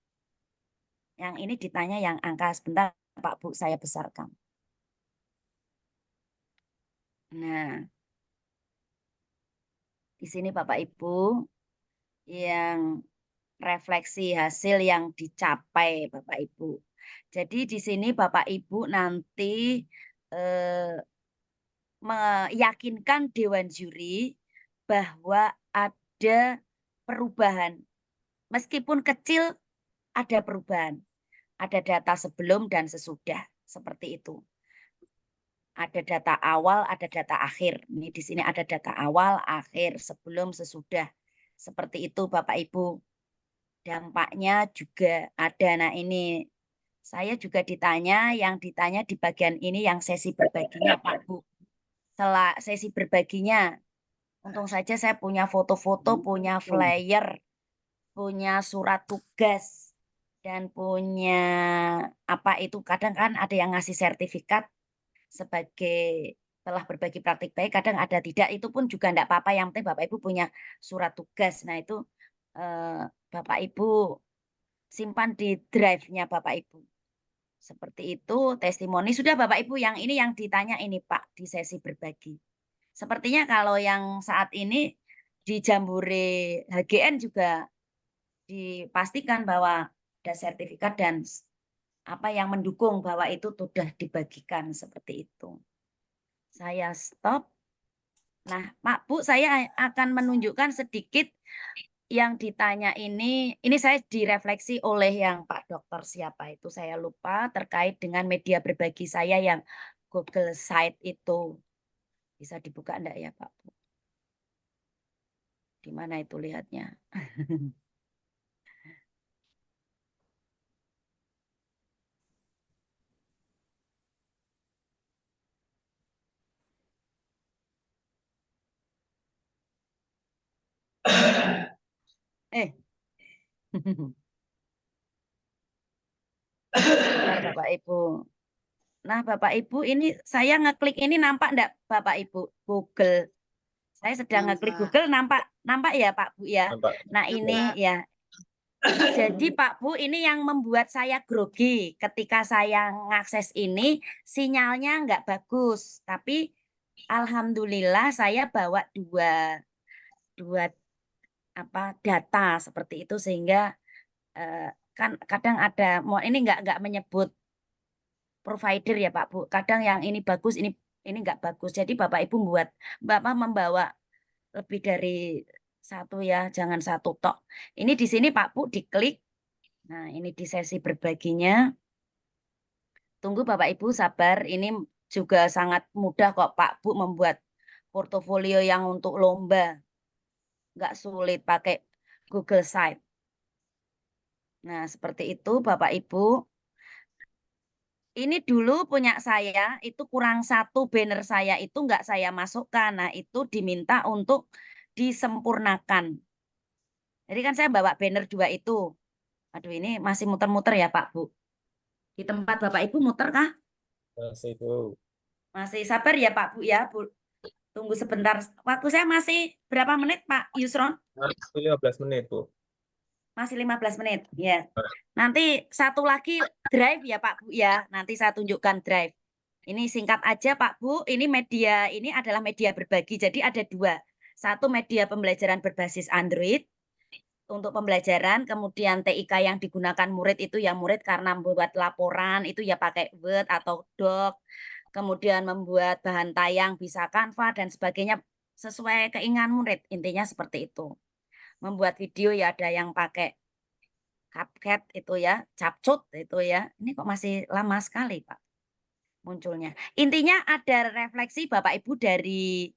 Yang ini ditanya yang angka. Sebentar Pak Bu, saya besarkan. Nah, di sini Bapak Ibu yang refleksi hasil yang dicapai Bapak Ibu. Jadi di sini Bapak Ibu nanti meyakinkan Dewan Juri bahwa ada perubahan. Meskipun kecil ada perubahan. Ada data sebelum dan sesudah seperti itu. Ada data awal, ada data akhir. Ini di sini ada data awal, akhir, sebelum, sesudah. Seperti itu Bapak Ibu. Dampaknya juga ada. Nah ini saya juga ditanya, yang ditanya di bagian ini yang sesi berbaginya Pak Bu. Setelah sesi berbaginya, untung saja saya punya foto-foto, punya flyer, punya surat tugas, dan punya apa itu, kadang kan ada yang ngasih sertifikat sebagai telah berbagi praktik baik, kadang ada tidak, itu pun juga enggak apa-apa, yang penting Bapak Ibu punya surat tugas. Nah itu Bapak Ibu simpan di drive-nya Bapak Ibu. Seperti itu testimoni. Sudah Bapak Ibu, yang ini yang ditanya ini Pak di sesi berbagi. Sepertinya kalau yang saat ini di Jambore HGN juga dipastikan bahwa ada sertifikat dan apa yang mendukung bahwa itu sudah dibagikan seperti itu. Saya stop. Nah, Pak Bu, saya akan menunjukkan sedikit yang ditanya ini saya direfleksi oleh yang Pak Dokter siapa itu saya lupa, terkait dengan media berbagi saya yang Google Site itu. Bisa dibuka enggak ya Pak Bu? Di mana itu lihatnya? Bentar, Bapak Ibu. Nah, Bapak Ibu, ini saya ngeklik ini nampak enggak Bapak Ibu? Google. Saya sedang ngeklik Google, nampak ya Pak Bu ya. Nampak. Nah, ini ya. Jadi Pak Bu, ini yang membuat saya grogi ketika saya ngakses ini, sinyalnya enggak bagus. Tapi alhamdulillah saya bawa dua data seperti itu, sehingga kan kadang ada ini enggak menyebut provider ya Pak Bu. Kadang yang ini bagus, ini enggak bagus. Jadi Bapak Ibu Bapak membawa lebih dari satu ya, jangan satu tok. Ini di sini Pak Bu diklik. Nah, ini di sesi berbaginya. Tunggu Bapak Ibu sabar, ini juga sangat mudah kok Pak Bu membuat portofolio yang untuk lomba. Enggak sulit pakai Google Site. Nah, seperti itu Bapak Ibu. Ini dulu punya saya itu kurang satu banner saya itu nggak saya masukkan. Nah itu diminta untuk disempurnakan. Jadi kan saya bawa banner 2 itu. Aduh ini masih muter-muter ya Pak Bu. Di tempat Bapak Ibu muter kah? Masih Bu. Masih sabar ya Pak Bu ya Bu. Tunggu sebentar. Waktu saya masih berapa menit Pak Yusron? Masih 15 menit Bu. Masih 15 menit. Ya. Nanti satu lagi drive ya Pak Bu ya. Nanti saya tunjukkan drive. Ini singkat aja Pak Bu. Ini media, ini adalah media berbagi. Jadi ada 2. Satu media pembelajaran berbasis Android untuk pembelajaran, kemudian TIK yang digunakan murid itu yang murid karena membuat laporan itu ya pakai Word atau Doc, kemudian membuat bahan tayang bisa Canva dan sebagainya sesuai keinginan murid. Intinya seperti itu. Membuat video ya ada yang pakai CapCut itu ya, Capcut itu ya. Ini kok masih lama sekali, Pak, munculnya. Intinya ada refleksi Bapak Ibu dari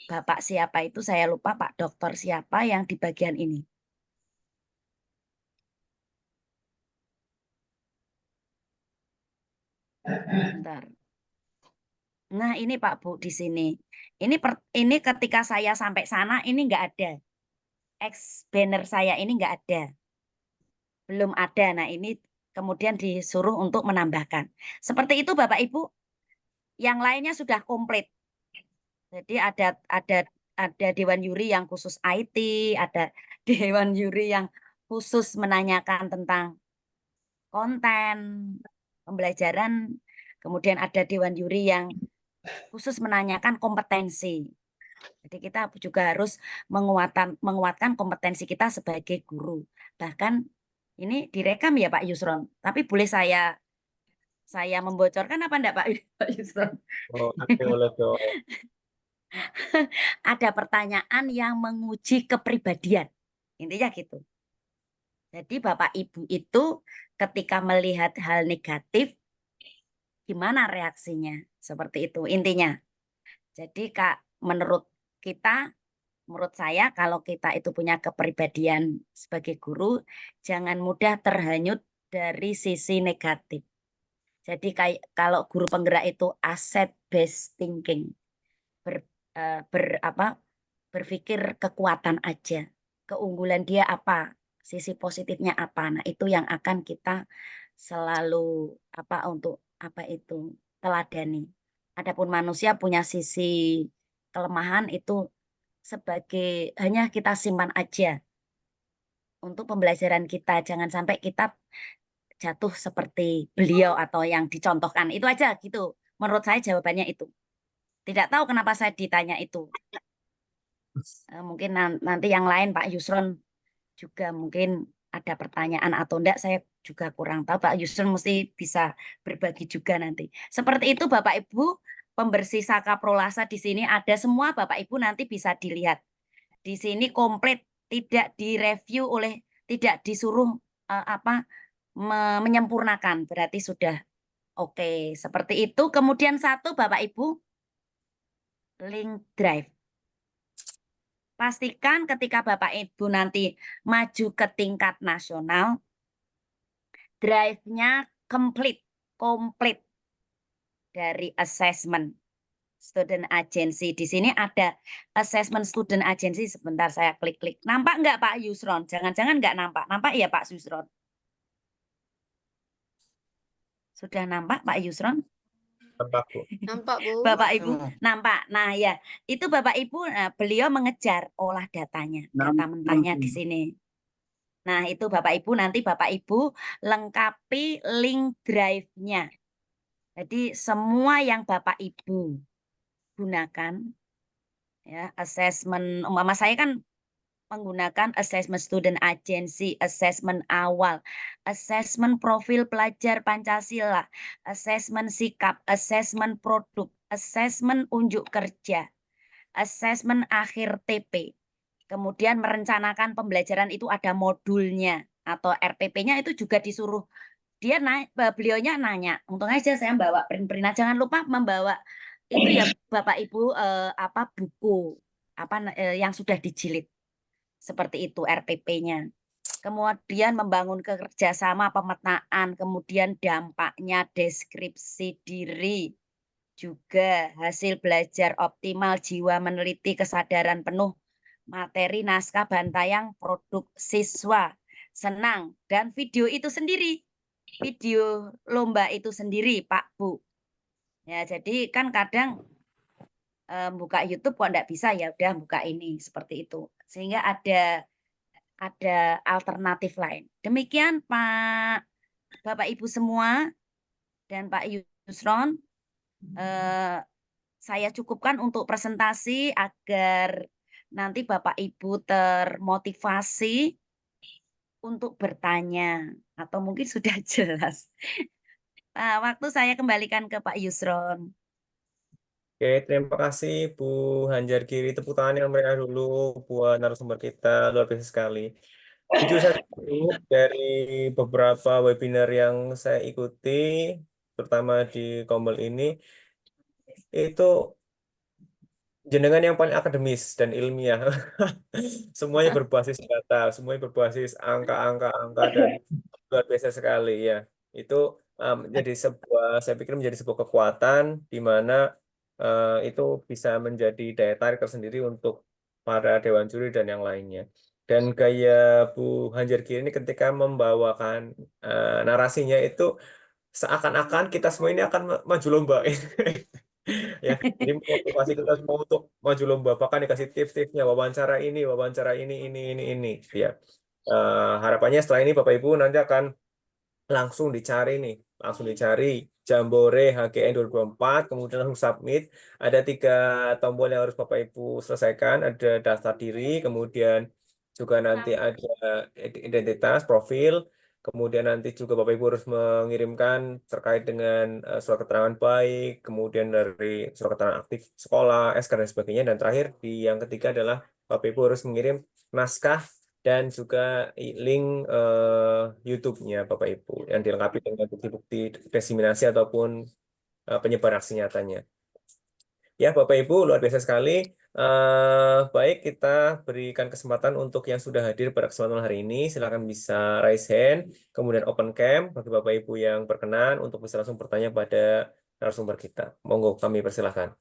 Bapak siapa itu saya lupa, Pak Dokter siapa yang di bagian ini. Bentar. Nah, ini Pak Bu di sini. Ini ketika saya sampai sana ini nggak ada. Banner saya ini nggak ada. Belum ada. Nah, ini kemudian disuruh untuk menambahkan. Seperti itu Bapak Ibu. Yang lainnya sudah komplit. Jadi ada dewan juri yang khusus IT, ada dewan juri yang khusus menanyakan tentang konten pembelajaran, kemudian ada dewan juri yang khusus menanyakan kompetensi. Jadi kita juga harus menguatkan kompetensi kita sebagai guru. Bahkan ini direkam ya Pak Yusron. Tapi boleh saya membocorkan apa enggak Pak Yusron? Oh, oke, boleh dong. Ada pertanyaan yang menguji kepribadian. Intinya gitu. Jadi Bapak Ibu itu ketika melihat hal negatif, gimana reaksinya? Seperti itu intinya. Jadi Kak, menurut saya kalau kita itu punya kepribadian sebagai guru, jangan mudah terhanyut dari sisi negatif. Jadi kalau guru penggerak itu asset based thinking, ber, berpikir kekuatan aja, keunggulan dia apa, sisi positifnya apa. Nah, itu yang akan kita selalu untuk itu teladani. Adapun manusia punya sisi kelemahan itu sebagai hanya kita simpan aja untuk pembelajaran kita. Jangan sampai kita jatuh seperti beliau atau yang dicontohkan. Itu aja gitu. Menurut saya jawabannya itu. Tidak tahu kenapa saya ditanya itu. Mungkin nanti yang lain Pak Yusron juga mungkin ada pertanyaan atau enggak, saya juga kurang tahu. Pak Yusron mesti bisa berbagi juga nanti. Seperti itu Bapak Ibu, pembersih Saka Prolasa di sini ada semua Bapak Ibu nanti bisa dilihat. Di sini komplit, tidak direview tidak disuruh menyempurnakan, berarti sudah oke. Seperti itu. Kemudian satu Bapak Ibu, link drive. Pastikan ketika Bapak Ibu nanti maju ke tingkat nasional, drive-nya komplit dari assessment student agency. Di sini ada assessment student agency. Sebentar saya klik-klik. Nampak nggak Pak Yusron? Jangan-jangan nggak nampak. Nampak ya Pak Yusron? Sudah nampak Pak Yusron? Nampak Bu. Nampak, Bu. Bapak Ibu nampak. Nah ya, itu Bapak Ibu, beliau mengejar olah datanya, data mentahnya di sini. Nah itu Bapak Ibu, nanti Bapak Ibu lengkapi link drive-nya. Jadi semua yang Bapak Ibu gunakan, ya assessment, umpama saya kan menggunakan assessment student agency, assessment awal, assessment profil pelajar Pancasila, assessment sikap, assessment produk, assessment unjuk kerja, assessment akhir TP. Kemudian merencanakan pembelajaran itu ada modulnya atau RPP-nya itu juga disuruh. Beliaunya nanya, untung aja saya bawa print-printan, jangan lupa membawa itu ya Bapak Ibu buku yang sudah dijilid. Seperti itu RPP-nya. kemudian membangun kerjasama pemetaan, kemudian dampaknya, deskripsi diri, juga hasil belajar optimal, jiwa meneliti, kesadaran penuh, materi naskah bantayang, produk siswa, senang, dan video itu sendiri, video lomba itu sendiri, Pak Bu. Ya, jadi kan kadang buka YouTube kok enggak bisa, ya udah buka ini, seperti itu. Sehingga ada alternatif lain. Demikian Bapak Ibu semua dan Pak Yusron, saya cukupkan untuk presentasi agar nanti Bapak Ibu termotivasi untuk bertanya atau mungkin sudah jelas. Waktu saya kembalikan ke Pak Yusron. Oke, terima kasih Bu Hanjar Giri. Tepuk tangan yang mereka dulu buat narasumber kita. Luar biasa sekali. Jujur saja Bu, dari beberapa webinar yang saya ikuti, terutama di Kombel ini, itu jenengan yang paling akademis dan ilmiah. Semuanya berbasis data, semuanya berbasis angka, dan luar biasa sekali ya. Itu menjadi saya pikir menjadi sebuah kekuatan di mana itu bisa menjadi daya tarik tersendiri untuk para dewan juri dan yang lainnya. Dan gaya Bu Hanjar Giri ini ketika membawakan narasinya itu seakan-akan kita semua ini akan maju lomba. Ya, jadi motivasi kita semua untuk maju lomba, bahkan dikasih tips-tipsnya, wawancara ini, ya. Harapannya setelah ini Bapak Ibu nanti akan langsung dicari Jambore HGN 2024, kemudian langsung submit. Ada 3 tombol yang harus Bapak Ibu selesaikan, ada daftar diri, kemudian juga nanti ada identitas, profil, kemudian nanti juga Bapak Ibu harus mengirimkan terkait dengan surat keterangan baik, kemudian dari surat keterangan aktif sekolah, SK dan sebagainya, dan terakhir yang ketiga adalah Bapak Ibu harus mengirim naskah dan juga link YouTube-nya Bapak Ibu yang dilengkapi dengan bukti-bukti diseminasi ataupun penyebar aksi nyatanya. Ya, Bapak Ibu, luar biasa sekali. Baik, kita berikan kesempatan untuk yang sudah hadir pada kesempatan hari ini. Silakan bisa raise hand, kemudian open cam bagi Bapak Ibu yang berkenan untuk bisa langsung bertanya pada narasumber kita. Monggo, kami persilahkan.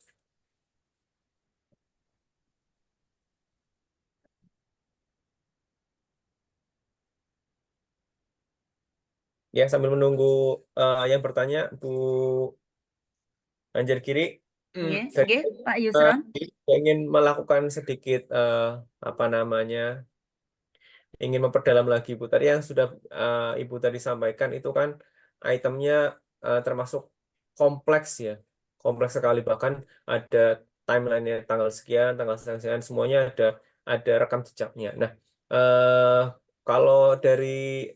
Ya, sambil menunggu yang bertanya, Bu Anjar Kiri, Nggih, saya nggih, Pak Yusron. ingin melakukan sedikit apa namanya, ingin memperdalam lagi Bu. Tadi yang sudah Ibu tadi sampaikan itu kan itemnya termasuk kompleks ya, kompleks sekali, bahkan ada timelinenya tanggal sekian, semuanya ada rekam jejaknya. Nah, eh, kalau dari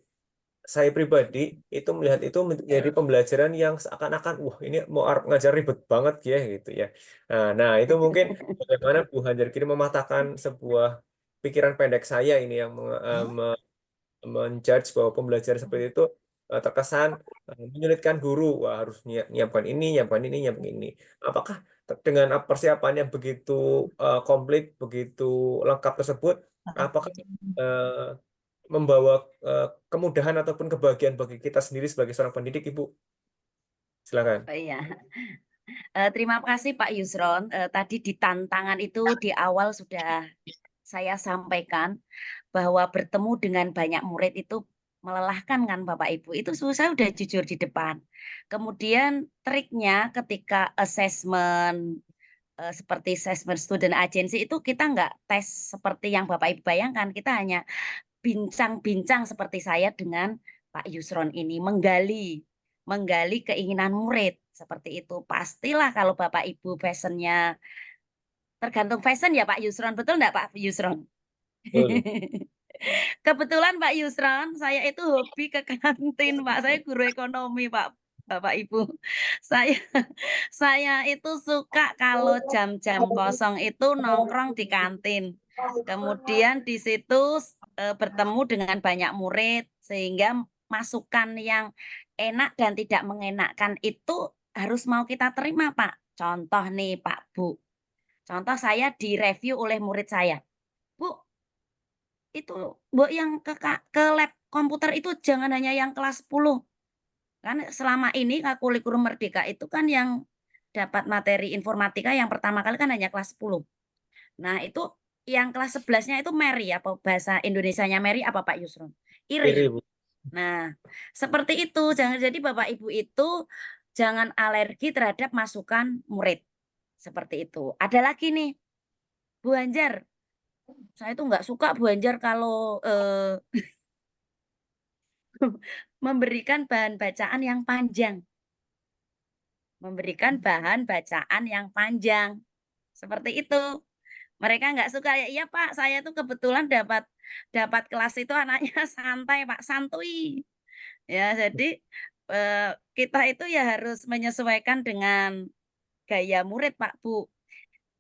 saya pribadi itu melihat itu menjadi pembelajaran yang seakan-akan wah ini mau ngajar ribet banget ya gitu ya. Nah, itu mungkin bagaimana Bu Hanjar Kiri mematahkan sebuah pikiran pendek saya ini yang menjudge bahwa pembelajaran seperti itu terkesan menyulitkan guru. Wah, harus nyiapkan ini. Apakah dengan persiapan yang begitu komplit, begitu lengkap tersebut, apakah eh, membawa kemudahan ataupun kebahagiaan bagi kita sendiri sebagai seorang pendidik, Ibu? Silakan. Oh, iya. Terima kasih Pak Yusron. Tadi di tantangan itu di awal sudah saya sampaikan bahwa bertemu dengan banyak murid itu melelahkan kan Bapak Ibu. Itu saya udah jujur di depan. Kemudian triknya ketika assessment seperti assessment student agency itu kita nggak tes seperti yang Bapak Ibu bayangkan. Kita hanya bincang-bincang seperti saya dengan Pak Yusron ini menggali keinginan murid seperti itu. Pastilah kalau Bapak Ibu fashionnya tergantung fashion ya Pak Yusron, betul enggak Pak Yusron? Betul. Kebetulan Pak Yusron, saya itu hobi ke kantin Pak. Saya guru ekonomi Pak, Bapak Ibu. Saya saya itu suka kalau jam-jam kosong itu nongkrong di kantin. Kemudian di situ bertemu dengan banyak murid sehingga masukan yang enak dan tidak mengenakkan itu harus mau kita terima, Pak. Contoh nih, Pak Bu. Contoh saya direview oleh murid saya. Bu, itu Mbok yang ke lab komputer itu jangan hanya yang kelas 10. Kan selama ini kurikulum Merdeka itu kan yang dapat materi informatika yang pertama kali kan hanya kelas 10. Nah, itu yang kelas 11-nya itu Mary apa bahasa Indonesianya Mary apa Pak Yusron? Iri, Iri. Bu. Nah, seperti itu. Jangan jadi Bapak Ibu itu jangan alergi terhadap masukan murid. Seperti itu. Ada lagi nih, Bu Anjar. Saya tuh nggak suka Bu Anjar kalau memberikan bahan bacaan yang panjang. Memberikan bahan bacaan yang panjang. Seperti itu. Mereka nggak suka ya, iya Pak, saya tuh kebetulan dapat dapat kelas itu anaknya santai Pak, santuy. Ya, jadi kita itu ya harus menyesuaikan dengan gaya murid Pak, Bu.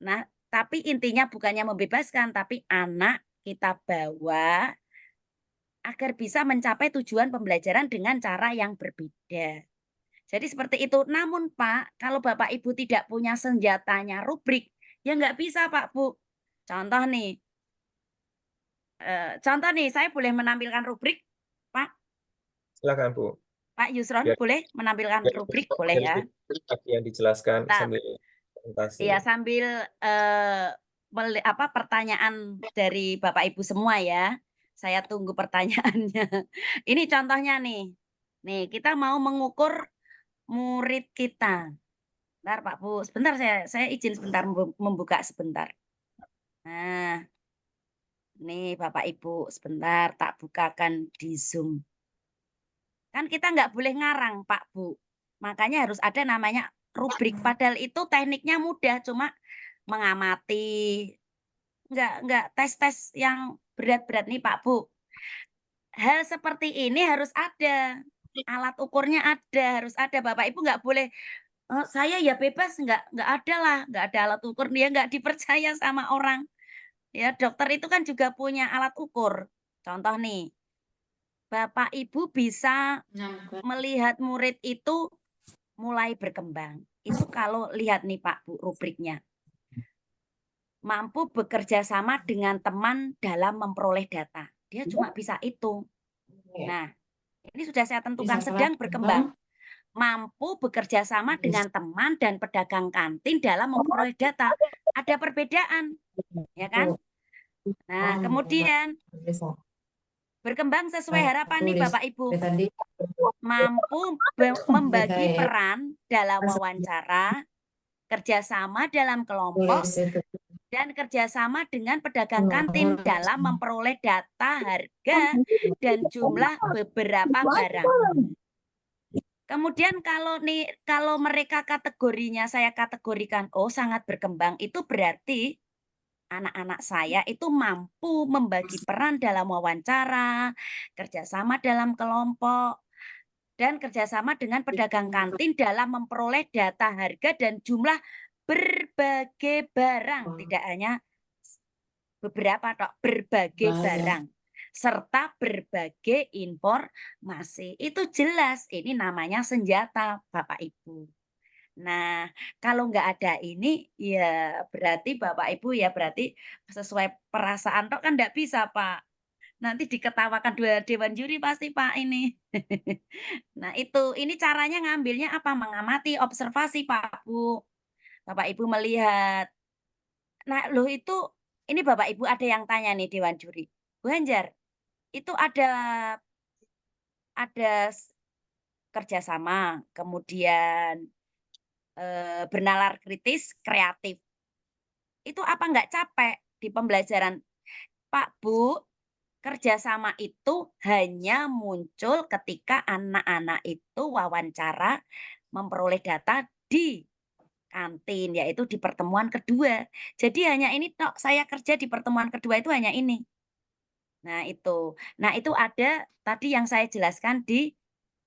Nah, tapi intinya bukannya membebaskan, tapi anak kita bawa agar bisa mencapai tujuan pembelajaran dengan cara yang berbeda. Jadi seperti itu. Namun Pak, kalau Bapak Ibu tidak punya senjatanya rubrik, ya nggak bisa Pak, Bu. Contoh nih, contoh nih, saya boleh menampilkan rubrik, Pak? Silakan, Bu. Pak Yusron Biar, boleh menampilkan biar rubrik? Boleh ya? yang dijelaskan Nah, sambil presentasi. ya sambil pertanyaan dari Bapak Ibu semua ya. Saya tunggu pertanyaannya. Ini contohnya nih. Nih, kita mau mengukur murid kita. Bentar Pak Bu, sebentar saya izin sebentar membuka sebentar. Nah, nih Bapak Ibu, sebentar tak bukakan di Zoom. Kan kita nggak boleh ngarang, Pak, Bu. Makanya harus ada namanya rubrik. Padahal itu tekniknya mudah, cuma mengamati. Nggak tes-tes yang berat-berat nih, Pak, Bu. Hal seperti ini harus ada. Alat ukurnya ada, harus ada. Bapak Ibu nggak boleh, saya ya bebas, nggak ada lah, nggak ada alat ukur. Dia nggak dipercaya sama orang. Ya, dokter itu kan juga punya alat ukur. Contoh nih, Bapak Ibu bisa melihat murid itu mulai berkembang. Itu kalau lihat nih Pak Bu rubriknya. Mampu bekerja sama dengan teman dalam memperoleh data. Dia cuma bisa itu. Nah, ini sudah saya tentukan sedang berkembang. Mampu bekerja sama dengan teman dan pedagang kantin dalam memperoleh data. Ada perbedaan, ya kan? Nah, kemudian berkembang sesuai harapan nih Bapak Ibu. Mampu membagi peran dalam wawancara, kerjasama dalam kelompok, dan kerjasama dengan pedagang kantin dalam memperoleh data harga dan jumlah beberapa barang. Kemudian kalau mereka kategorinya saya kategorikan, oh sangat berkembang, itu berarti anak-anak saya itu mampu membagi peran dalam wawancara, kerjasama dalam kelompok, dan kerjasama dengan pedagang kantin dalam memperoleh data harga dan jumlah berbagai barang, tidak hanya beberapa berbagai barang serta berbagai informasi. Itu jelas ini namanya senjata Bapak Ibu. Nah, kalau nggak ada ini ya berarti Bapak Ibu ya berarti sesuai perasaan tok kan nggak bisa Pak. Nanti diketawakan dua dewan juri pasti Pak ini. Nah itu, ini caranya ngambilnya apa? Mengamati, observasi Pak Bu. Bapak Ibu melihat. Nah loh itu, ini Bapak Ibu ada yang tanya nih dewan juri. Bu Hanjar, itu ada kerjasama, kemudian bernalar kritis, kreatif. Itu apa nggak capek di pembelajaran? Pak Bu, kerjasama itu hanya muncul ketika anak-anak itu wawancara memperoleh data di kantin, yaitu di pertemuan kedua. Jadi hanya ini tok, saya kerja di pertemuan kedua itu hanya ini. Nah itu. Nah itu ada tadi yang saya jelaskan di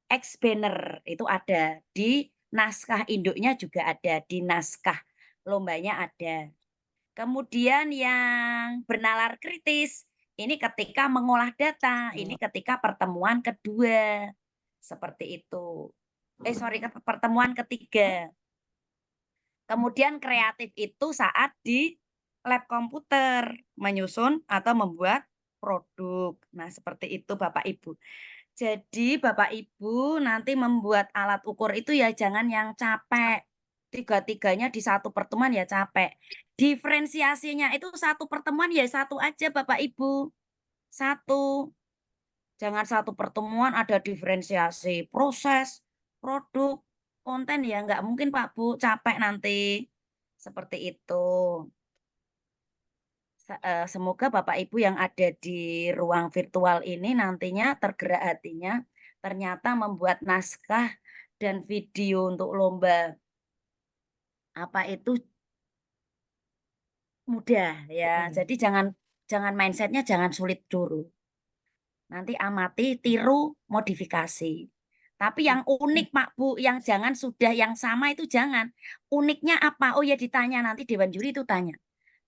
Explainer, itu ada. Di naskah induknya juga ada, di naskah lombanya ada. Kemudian yang bernalar kritis, ini ketika mengolah data, ini ketika pertemuan kedua. Seperti itu. Sorry, pertemuan ketiga. Kemudian kreatif itu saat di lab komputer, menyusun atau membuat produk. Nah, seperti itu Bapak Ibu. Jadi Bapak Ibu nanti membuat alat ukur itu ya jangan yang capek. Tiga-tiganya di satu pertemuan ya capek. Diferensiasinya itu satu pertemuan ya satu aja Bapak Ibu. Satu. Jangan satu pertemuan ada diferensiasi proses, produk, konten ya nggak mungkin Pak Bu, capek nanti. Seperti itu. Semoga Bapak Ibu yang ada di ruang virtual ini nantinya tergerak hatinya, ternyata membuat naskah dan video untuk lomba apa itu mudah ya. Jadi jangan mindsetnya jangan sulit dulu. Nanti amati, tiru, modifikasi. Tapi yang unik Pak Bu, yang jangan sudah yang sama itu jangan. Uniknya apa? Oh ya ditanya nanti Dewan Juri itu tanya.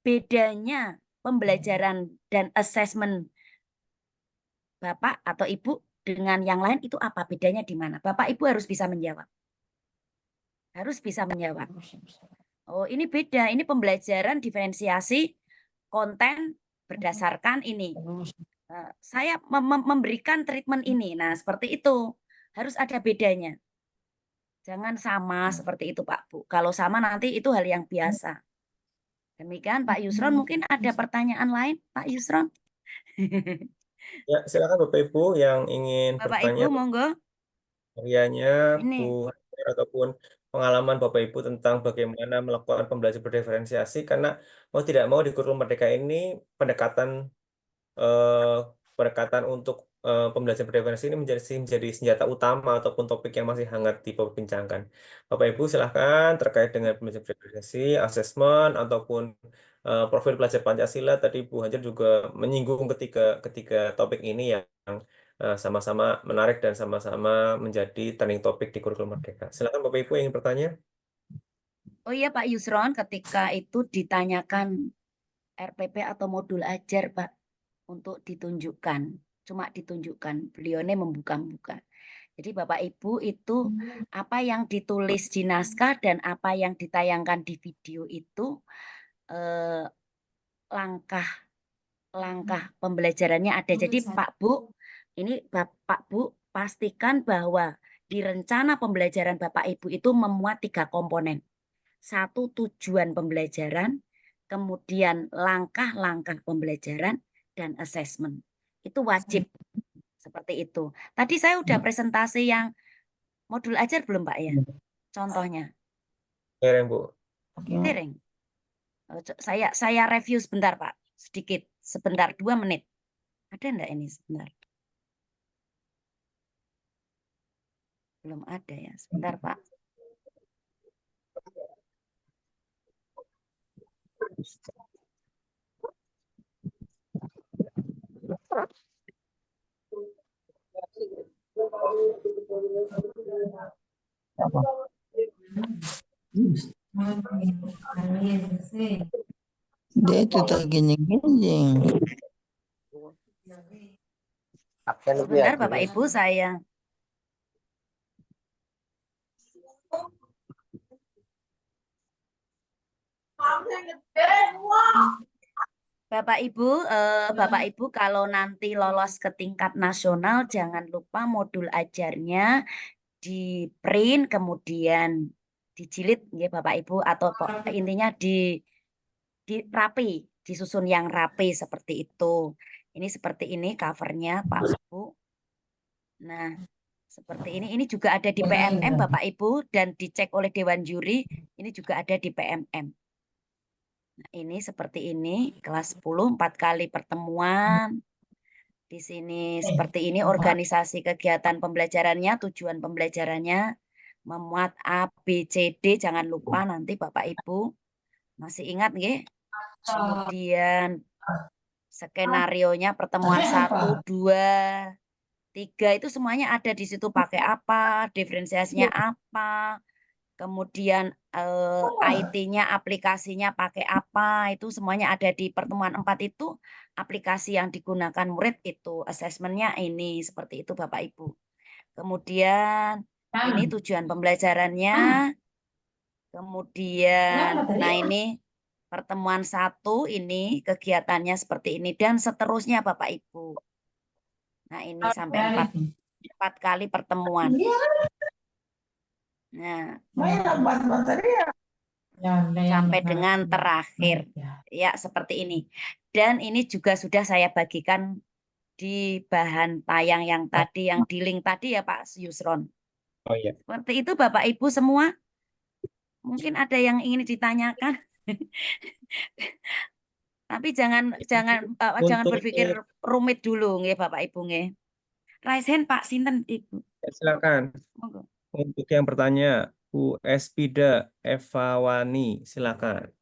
Bedanya pembelajaran dan assessment Bapak atau Ibu dengan yang lain itu apa? Bedanya di mana? Bapak Ibu harus bisa menjawab. Harus bisa menjawab. Oh, ini beda. Ini pembelajaran diferensiasi konten berdasarkan ini. Saya memberikan treatment ini. Nah, seperti itu. Harus ada bedanya. Jangan sama seperti itu, Pak Bu. Kalau sama nanti itu hal yang biasa. Demikian, Pak Yusron. Mungkin ada pertanyaan lain, Pak Yusron? Ya, silakan Bapak Ibu yang ingin Bapak bertanya Ibu, monggo. karyanya Bu Ini. Hajar ataupun pengalaman Bapak Ibu tentang bagaimana melakukan pembelajaran berdiferensiasi karena mau tidak mau di kurikulum Merdeka ini pendekatan eh, pendekatan untuk pembelajaran berdiferensiasi ini menjadi senjata utama ataupun topik yang masih hangat diperbincangkan. Bapak Ibu silahkan terkait dengan pembelajaran berdiferensiasi, asesmen ataupun profil pelajar Pancasila tadi Bu Hajar juga menyinggung ketika ketika topik ini yang sama-sama menarik dan sama-sama menjadi trending topik di kurikulum Merdeka. Silakan Bapak Ibu yang ingin bertanya. Oh iya Pak Yusron, ketika itu ditanyakan RPP atau modul ajar Pak untuk ditunjukkan. Cuma ditunjukkan, beliau ini membuka-buka. Jadi Bapak Ibu itu apa yang ditulis di naskah dan apa yang ditayangkan di video itu eh, langkah pembelajarannya ada. Jadi Pak Bu, ini Pak Bu pastikan bahwa di rencana pembelajaran Bapak Ibu itu memuat 3 komponen. Satu, tujuan pembelajaran, kemudian langkah-langkah pembelajaran, dan assessment. Itu wajib seperti itu. Tadi saya udah presentasi yang modul ajar belum Pak ya? Contohnya. Ya, Bu. Tiring. Saya review sebentar Pak, sedikit, sebentar 2 menit. Ada enggak ini sebentar? Belum ada ya, sebentar Pak. Dia tetap gini-gini. Sebentar Bapak Ibu saya. Bapak Ibu kalau nanti lolos ke tingkat nasional jangan lupa modul ajarnya di print kemudian dijilid ya Bapak Ibu atau intinya di rapi, disusun yang rapi seperti itu. Ini seperti ini covernya Pak Bu. Nah, seperti ini juga ada di PMM Bapak Ibu dan dicek oleh Dewan Juri, ini juga ada di PMM. Nah, ini seperti ini, kelas 10 4 kali pertemuan. Di sini seperti ini organisasi kegiatan pembelajarannya, tujuan pembelajarannya memuat A, B, C, D, jangan lupa nanti Bapak Ibu masih ingat nggih? Kemudian skenarionya pertemuan 1, 2, 3 itu semuanya ada di situ pakai apa, diferensiasinya apa, kemudian IT-nya, aplikasinya pakai apa, itu semuanya ada di pertemuan 4 itu, aplikasi yang digunakan murid itu, asesmennya ini, seperti itu Bapak Ibu. Kemudian ini tujuan pembelajarannya, kemudian, nah ini Pertemuan 1 ini kegiatannya seperti ini dan seterusnya Bapak Ibu. Nah, ini sampai 4 kali pertemuan. Nah, sampai dengan terakhir. Ya, seperti ini. Dan ini juga sudah saya bagikan di bahan tayang yang tadi, yang di link tadi ya Pak Yusron. Oh iya. Seperti itu Bapak Ibu semua. Mungkin ada yang ingin ditanyakan. Tapi jangan Untuk berpikir rumit dulu nggih Bapak Ibu nggih. Raise hand Pak sinten Ibu. silakan. Monggo. Untuk yang bertanya, Bu Espida Eva Wani, silakan.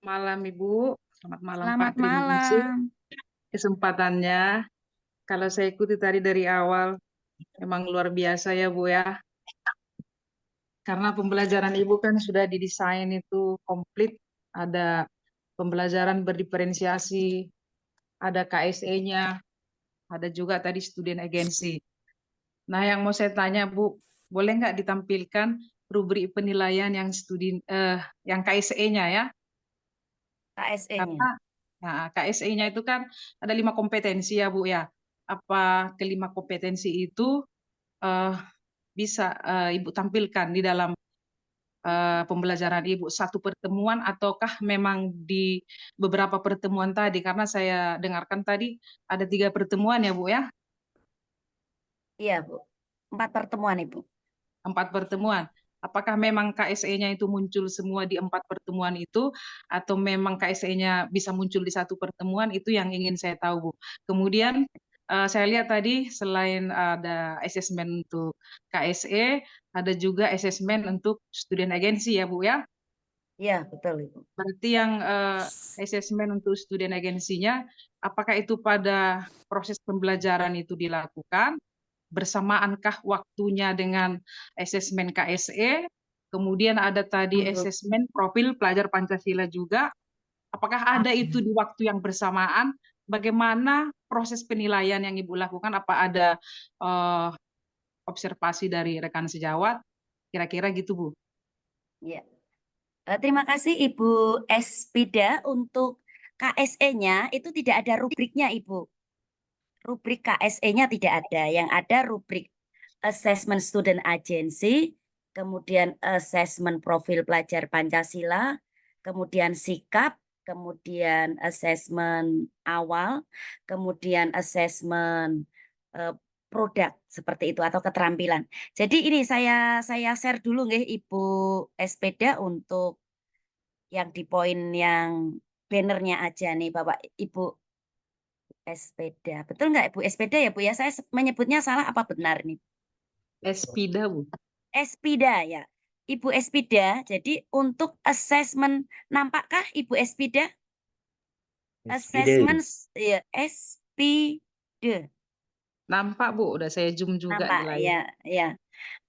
Malam Ibu, selamat malam Pak. Selamat Terima kasih malam. kesempatannya. Kalau saya ikuti tadi dari awal, memang luar biasa ya Bu ya. Karena pembelajaran Ibu kan sudah didesain itu komplit, ada pembelajaran berdiferensiasi, ada KSE-nya, ada juga tadi student agency. Nah, yang mau saya tanya Bu, boleh nggak ditampilkan rubrik penilaian yang KSE-nya ya? KSE-nya. Karena KSE-nya itu kan ada 5 kompetensi ya Bu ya. Apa kelima kompetensi itu bisa Ibu tampilkan di dalam pembelajaran Ibu satu pertemuan ataukah memang di beberapa pertemuan tadi? Karena saya dengarkan tadi ada 3 pertemuan ya Bu ya. Iya Bu. 4 pertemuan Ibu. 4 pertemuan. Apakah memang KSE-nya itu muncul semua di 4 pertemuan itu, atau memang KSE-nya bisa muncul di satu pertemuan, itu yang ingin saya tahu, Bu. Kemudian saya lihat tadi selain ada asesmen untuk KSE, ada juga asesmen untuk student agency ya, Bu ya. Iya, betul Ibu. Berarti yang asesmen untuk student agency-nya, apakah itu pada proses pembelajaran itu dilakukan? Bersamaankah waktunya dengan asesmen KSE? Kemudian ada tadi asesmen profil pelajar Pancasila juga. Apakah ada itu di waktu yang bersamaan? Bagaimana proses penilaian yang Ibu lakukan? Apa ada observasi dari rekan sejawat? Kira-kira gitu, Bu. Iya. Terima kasih Ibu Espida. Untuk KSE-nya itu tidak ada rubriknya Ibu. Rubrik KSE-nya tidak ada. Yang ada rubrik Assessment Student Agency, kemudian Assessment Profil Pelajar Pancasila, kemudian sikap, kemudian Assessment awal, kemudian Assessment produk seperti itu atau keterampilan. Jadi ini saya share dulu nggih Ibu Espeda untuk yang di poin yang bannernya aja nih Bapak Ibu Espeda. Betul nggak Ibu Espeda ya Bu ya? Saya menyebutnya salah apa benar nih? Espida, Bu. Espida ya. Ibu Espida, jadi untuk assessment, nampakkah Ibu Espida? Assessment ya, Espida. Nampak, Bu. Udah saya zoom juga di Nampak layar. ya, ya.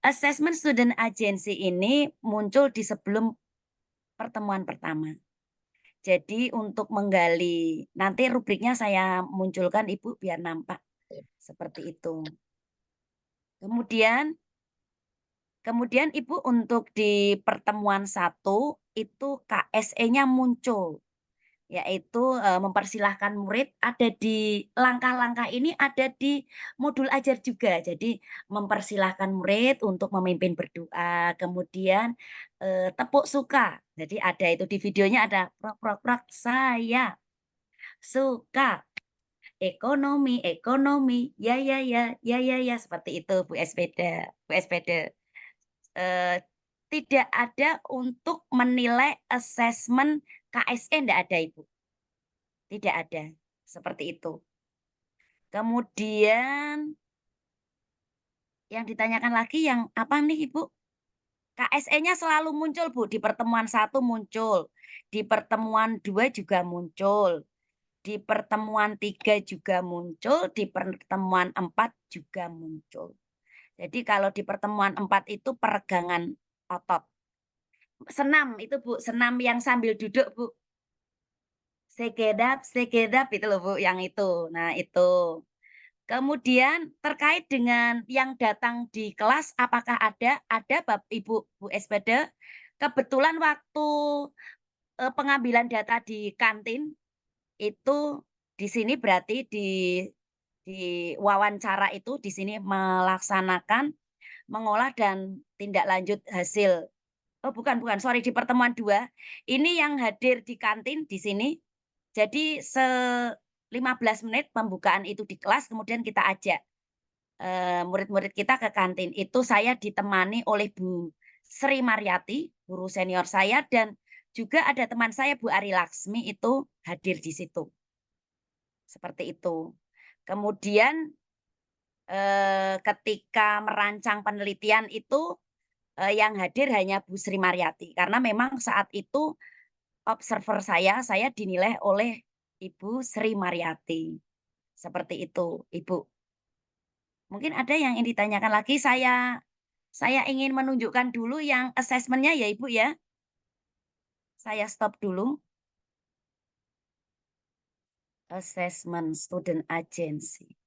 Assessment Student Agency ini muncul di sebelum pertemuan pertama. Jadi untuk menggali, nanti rubriknya saya munculkan Ibu biar nampak. Seperti itu. Kemudian Ibu untuk di pertemuan 1 itu KSE-nya muncul, yaitu mempersilahkan murid ada di langkah-langkah ini ada di modul ajar juga. Jadi mempersilahkan murid untuk memimpin berdoa, kemudian tepuk suka. Jadi ada itu di videonya ada prok saya suka ekonomi ya seperti itu Bu Espeda. Tidak ada untuk menilai asesmen KSE, tidak ada Ibu. Tidak ada. Seperti itu. Kemudian yang ditanyakan lagi yang apa nih Ibu? KSE-nya selalu muncul Bu. Di pertemuan 1 muncul. Di pertemuan 2 juga muncul. Di pertemuan 3 juga muncul. Di pertemuan 4 juga muncul. Jadi kalau di pertemuan 4 itu peregangan otot. Senam itu Bu, senam yang sambil duduk Bu. Sekedap itu loh Bu, yang itu. Nah itu. Kemudian terkait dengan yang datang di kelas, apakah ada Bapak Ibu Bu Espeda? Kebetulan waktu pengambilan data di kantin itu di sini berarti di wawancara itu di sini melaksanakan, mengolah dan tindak lanjut hasil. Oh bukan, sorry di pertemuan 2 ini yang hadir di kantin di sini. Jadi 15 menit pembukaan itu di kelas kemudian kita ajak murid-murid kita ke kantin. Itu saya ditemani oleh Bu Sri Mariati, guru senior saya dan juga ada teman saya Bu Ari Laksmi itu hadir di situ. Seperti itu. Kemudian ketika merancang penelitian itu yang hadir hanya Bu Sri Mariati karena memang saat itu observer saya dinilai oleh Ibu Sri Mariati. Seperti itu, Ibu. Mungkin ada yang ingin ditanyakan lagi, saya ingin menunjukkan dulu yang asesmennya ya Ibu ya. Saya stop dulu. Assessment Student Agency.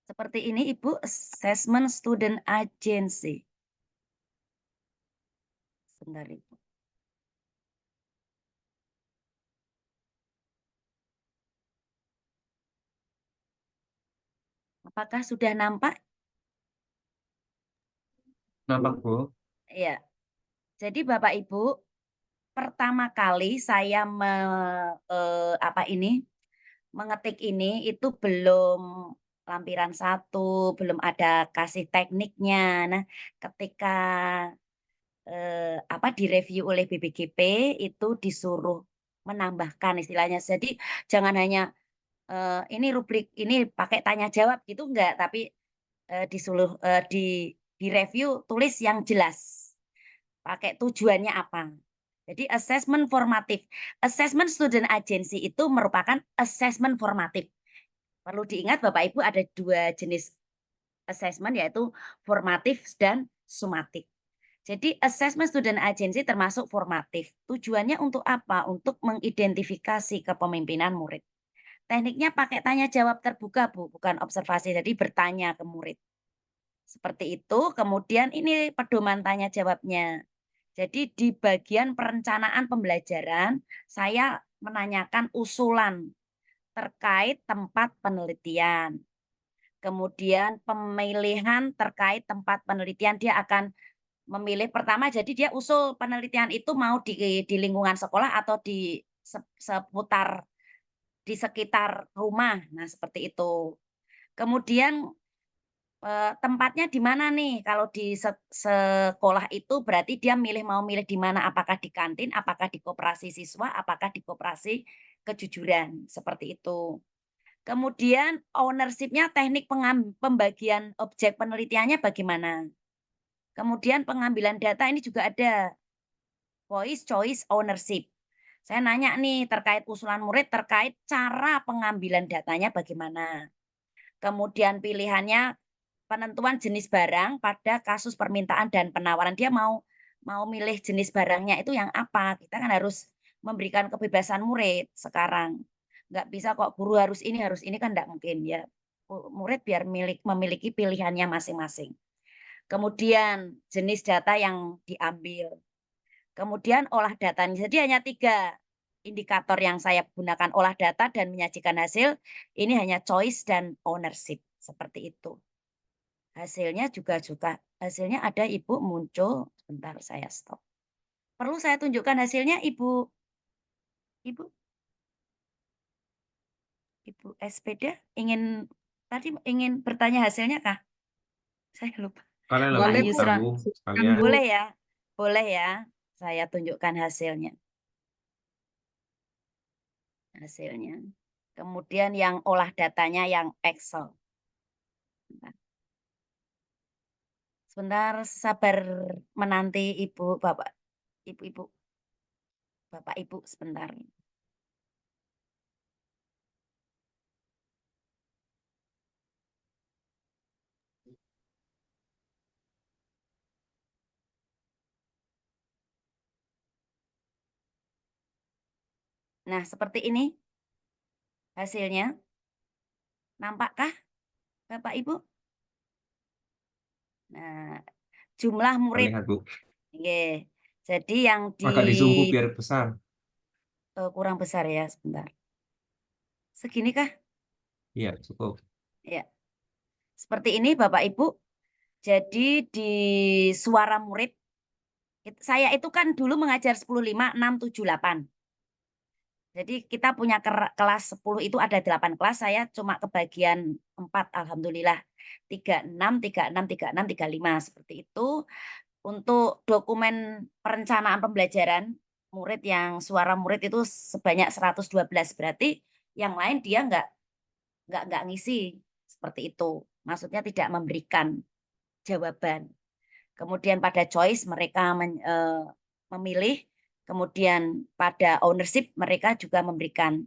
Seperti ini Ibu, Assessment Student Agency. Sebentar Ibu. Apakah sudah nampak? Nampak, Bu? Ya. Jadi Bapak Ibu, pertama kali saya mengetik ini itu belum lampiran 1, belum ada kasih tekniknya. Nah, ketika direview oleh BPGP itu disuruh menambahkan istilahnya. Jadi jangan hanya ini rubrik ini pakai tanya jawab gitu enggak, tapi disuruh direview tulis yang jelas. Pakai tujuannya apa. Jadi assessment formatif. Assessment student agency itu merupakan assessment formatif. Perlu diingat Bapak Ibu ada 2 jenis assessment yaitu formatif dan sumatif. Jadi assessment student agency termasuk formatif. Tujuannya untuk apa? Untuk mengidentifikasi kepemimpinan murid. Tekniknya pakai tanya jawab terbuka, Bu, bukan observasi. Jadi bertanya ke murid. Seperti itu. Kemudian ini pedoman tanya jawabnya. Jadi di bagian perencanaan pembelajaran, saya menanyakan usulan terkait tempat penelitian. Kemudian pemilihan terkait tempat penelitian, dia akan memilih pertama, jadi dia usul penelitian itu mau di lingkungan sekolah atau di seputar, di sekitar rumah. Nah, seperti itu. Kemudian tempatnya di mana nih? Kalau di sekolah itu berarti dia mau milih di mana? Apakah di kantin, apakah di koperasi siswa, apakah di koperasi kejujuran, seperti itu. Kemudian ownership-nya, teknik pembagian objek penelitiannya bagaimana? Kemudian pengambilan data ini juga ada voice choice ownership. Saya nanya nih terkait usulan murid terkait cara pengambilan datanya bagaimana. Kemudian pilihannya penentuan jenis barang pada kasus permintaan dan penawaran. Dia mau milih jenis barangnya itu yang apa. Kita kan harus memberikan kebebasan murid sekarang. Nggak bisa kok guru harus ini kan nggak mungkin ya. Murid biar memiliki pilihannya masing-masing. Kemudian jenis data yang diambil. Kemudian olah datanya. Jadi hanya 3 indikator yang saya gunakan, olah data dan menyajikan hasil. Ini hanya choice dan ownership. Seperti itu. Hasilnya hasilnya ada Ibu muncul. Sebentar saya stop. Perlu saya tunjukkan hasilnya Ibu SPD tadi ingin bertanya hasilnya kah? Saya lupa. Kalian lah, Pak Boleh Bu, Bu, ntar, Yusra. Bu, silakan sekalian. Bu. Boleh ya? Boleh ya. Saya tunjukkan hasilnya. Kemudian yang olah datanya yang Excel. Sebentar sabar menanti Ibu, Bapak, Ibu-ibu. Bapak Ibu sebentar. Nah, seperti ini hasilnya. Nampakkah Bapak Ibu? Nah, jumlah murid. Terlihat, Bu. Oke. Jadi yang Agak di zoom, Bu, biar besar. kurang besar ya, sebentar. Segini kah? Iya, cukup. Ya. Seperti ini Bapak Ibu. Jadi di suara murid, saya itu kan dulu mengajar 10, 5, 6, 7, 8. Jadi kita punya kelas 10 itu ada 8 kelas, saya cuma kebagian 4, alhamdulillah. 36, 36, 36, 35, seperti itu. Untuk dokumen perencanaan pembelajaran murid yang suara murid itu sebanyak 112, berarti yang lain dia nggak ngisi seperti itu. Maksudnya tidak memberikan jawaban. Kemudian pada choice mereka memilih, kemudian pada ownership mereka juga memberikan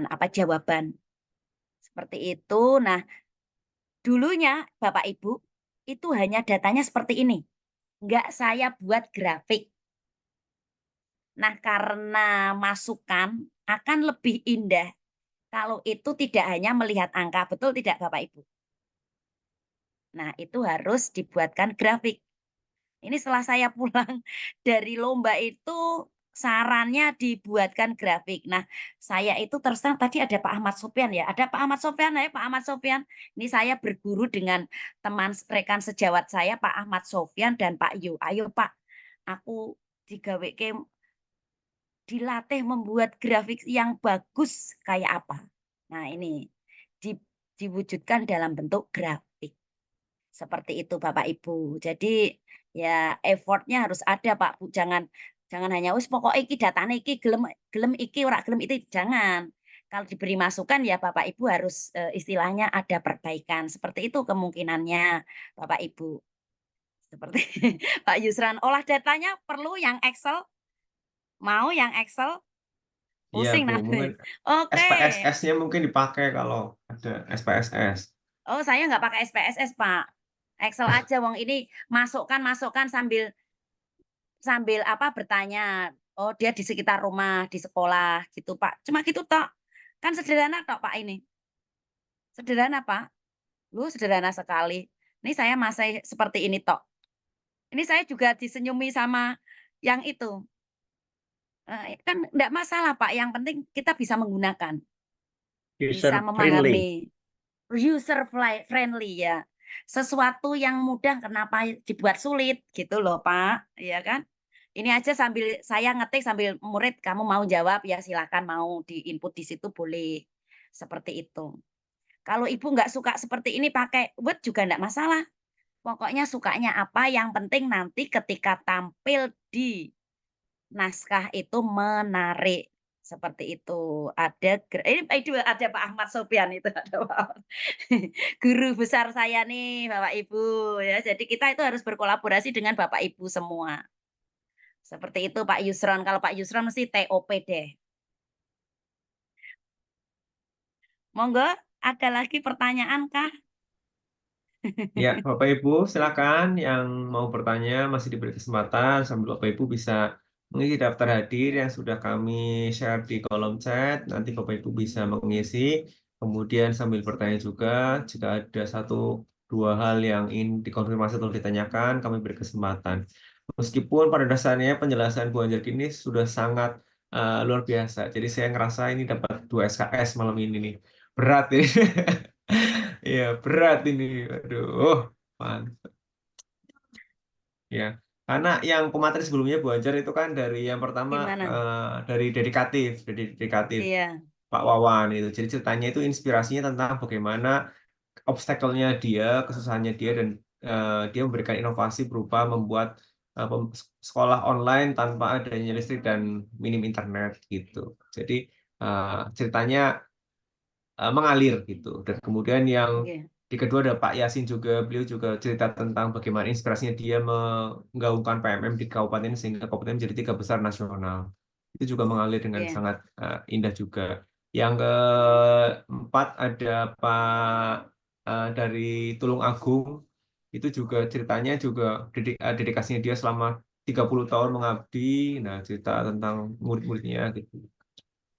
apa jawaban. Seperti itu. Nah, dulunya Bapak Ibu itu hanya datanya seperti ini. Nggak saya buat grafik. Nah, karena masukan akan lebih indah kalau itu tidak hanya melihat angka. Betul tidak Bapak Ibu? Nah, itu harus dibuatkan grafik. Ini setelah saya pulang dari lomba itu sarannya dibuatkan grafik. Nah, saya itu terus terang tadi ada Pak Ahmad Sofyan ya. Ada Pak Ahmad Sofyan ya, Pak Ahmad Sofyan. Ini saya berguru dengan teman rekan sejawat saya Pak Ahmad Sofyan dan Pak Yu. Ayo Pak, aku digaweke dilatih membuat grafik yang bagus kayak apa. Nah, ini diwujudkan dalam bentuk grafik. Seperti itu Bapak Ibu. Jadi ya effortnya harus ada Pak Bu. Jangan hanya wis pokok iki datane iki gelem iki ora gelem itu jangan. Kalau diberi masukan ya Bapak Ibu harus istilahnya ada perbaikan. Seperti itu kemungkinannya Bapak Ibu. Seperti Pak Yusran, olah datanya perlu yang Excel? Mau yang Excel? Iya, Pusing Bu. Mungkin nanti. Oke. SPSS-nya mungkin dipakai kalau ada SPSS. Oh, saya nggak pakai SPSS, Pak. Excel aja, wong ini masukkan sambil apa bertanya. Oh, dia di sekitar rumah, di sekolah gitu, Pak. Cuma gitu tok. Kan sederhana tok, Pak ini. Sederhana, Pak. Lu sederhana sekali. Ini saya masih seperti ini tok. Ini saya juga disenyumi sama yang itu. Kan enggak masalah, Pak. Yang penting kita bisa menggunakan, bisa User friendly. memahami. User friendly ya. Sesuatu yang mudah kenapa dibuat sulit gitu loh, Pak. Iya kan? Ini aja sambil saya ngetik sambil murid kamu mau jawab ya silakan mau di input di situ boleh. Seperti itu. Kalau Ibu nggak suka seperti ini pakai Word juga enggak masalah. Pokoknya sukanya apa yang penting nanti ketika tampil di naskah itu menarik. Seperti itu. Ini ada Pak Ahmad Sofyan itu ada Pak. Guru besar saya nih Bapak Ibu ya. Jadi kita itu harus berkolaborasi dengan Bapak Ibu semua. Seperti itu Pak Yusron. Kalau Pak Yusron mesti TOP deh. Monggo, ada lagi pertanyaan kah? Ya, Bapak Ibu, silakan yang mau bertanya masih diberi kesempatan sambil Bapak Ibu bisa mengisi daftar hadir yang sudah kami share di kolom chat. Nanti Bapak Ibu bisa mengisi, kemudian sambil bertanya juga jika ada satu dua hal yang ingin dikonfirmasi atau ditanyakan, kami beri kesempatan. Meskipun pada dasarnya penjelasan Bu Anjar ini sudah sangat luar biasa, jadi saya ngerasa ini dapat 2 SKS malam ini nih. Berat ini. Iya, berat ini. Aduh, mantap. Ya, karena yang pemateri sebelumnya Bu Anjar itu kan dari yang pertama Gimana? dari dedikatif Iya, Pak Wawan itu. Jadi ceritanya itu inspirasinya tentang bagaimana obstacle-nya dia, kesusahannya dia dan dia memberikan inovasi berupa membuat sekolah online tanpa adanya listrik dan minim internet gitu. Jadi ceritanya mengalir gitu. Dan kemudian yang oke. di kedua ada Pak Yasin juga, beliau juga cerita tentang bagaimana inspirasinya dia menggaungkan PMM di kabupaten sehingga kabupaten menjadi 3 besar nasional. Itu juga mengalir dengan Oke. sangat indah juga. Yang keempat ada Pak dari Tulung Agung, itu juga ceritanya juga dedikasinya dia selama 30 tahun mengabdi, nah cerita tentang murid-muridnya gitu.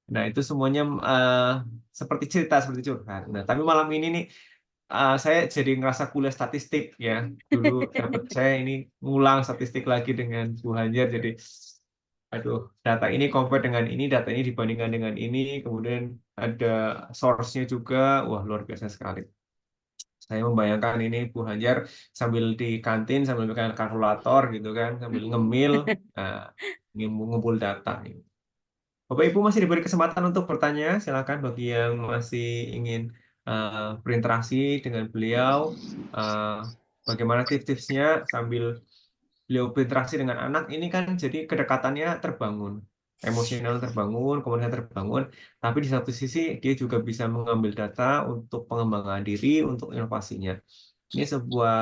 Nah, itu semuanya seperti cerita, seperti curhat. Nah, tapi malam ini nih saya jadi ngerasa kuliah statistik ya. Dulu dapat saya ini ngulang statistik lagi dengan Bu Hanjar, jadi aduh, data ini compare dengan ini, data ini dibandingkan dengan ini, kemudian ada source-nya juga, wah luar biasa sekali. Saya membayangkan ini Bu Hanjar sambil di kantin, sambil pegang kalkulator gitu kan, sambil ngemil, ngumpul data. Bapak Ibu masih diberi kesempatan untuk bertanya, silakan bagi yang masih ingin berinteraksi dengan beliau, bagaimana tips-tipsnya sambil beliau berinteraksi dengan anak ini kan jadi kedekatannya terbangun, emosional terbangun, komunikasi terbangun, tapi di satu sisi dia juga bisa mengambil data untuk pengembangan diri, untuk inovasinya. Ini sebuah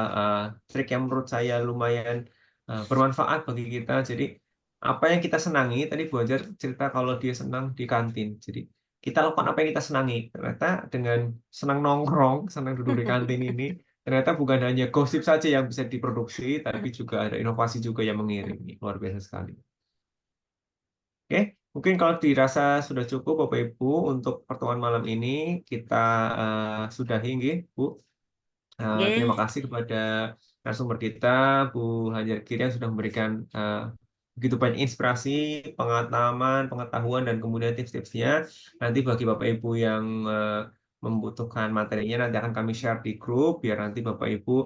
trik yang menurut saya lumayan bermanfaat bagi kita. Jadi apa yang kita senangi, tadi Bu Hajar cerita kalau dia senang di kantin. Jadi kita lakukan apa yang kita senangi. Ternyata dengan senang nongkrong, senang duduk di kantin ini, ternyata bukan hanya gosip saja yang bisa diproduksi, tapi juga ada inovasi juga yang mengiringi. Luar biasa sekali. Oke, mungkin kalau dirasa sudah cukup Bapak Ibu untuk pertemuan malam ini, kita sudahi, nggih, Bu. Terima Nggih. kasih kepada narasumber kita, Bu Hajar Kiri yang sudah memberikan begitu banyak inspirasi, pengetahuan, dan kemudian tips-tipsnya. Nanti bagi Bapak Ibu yang membutuhkan materinya, nanti akan kami share di grup, biar nanti Bapak Ibu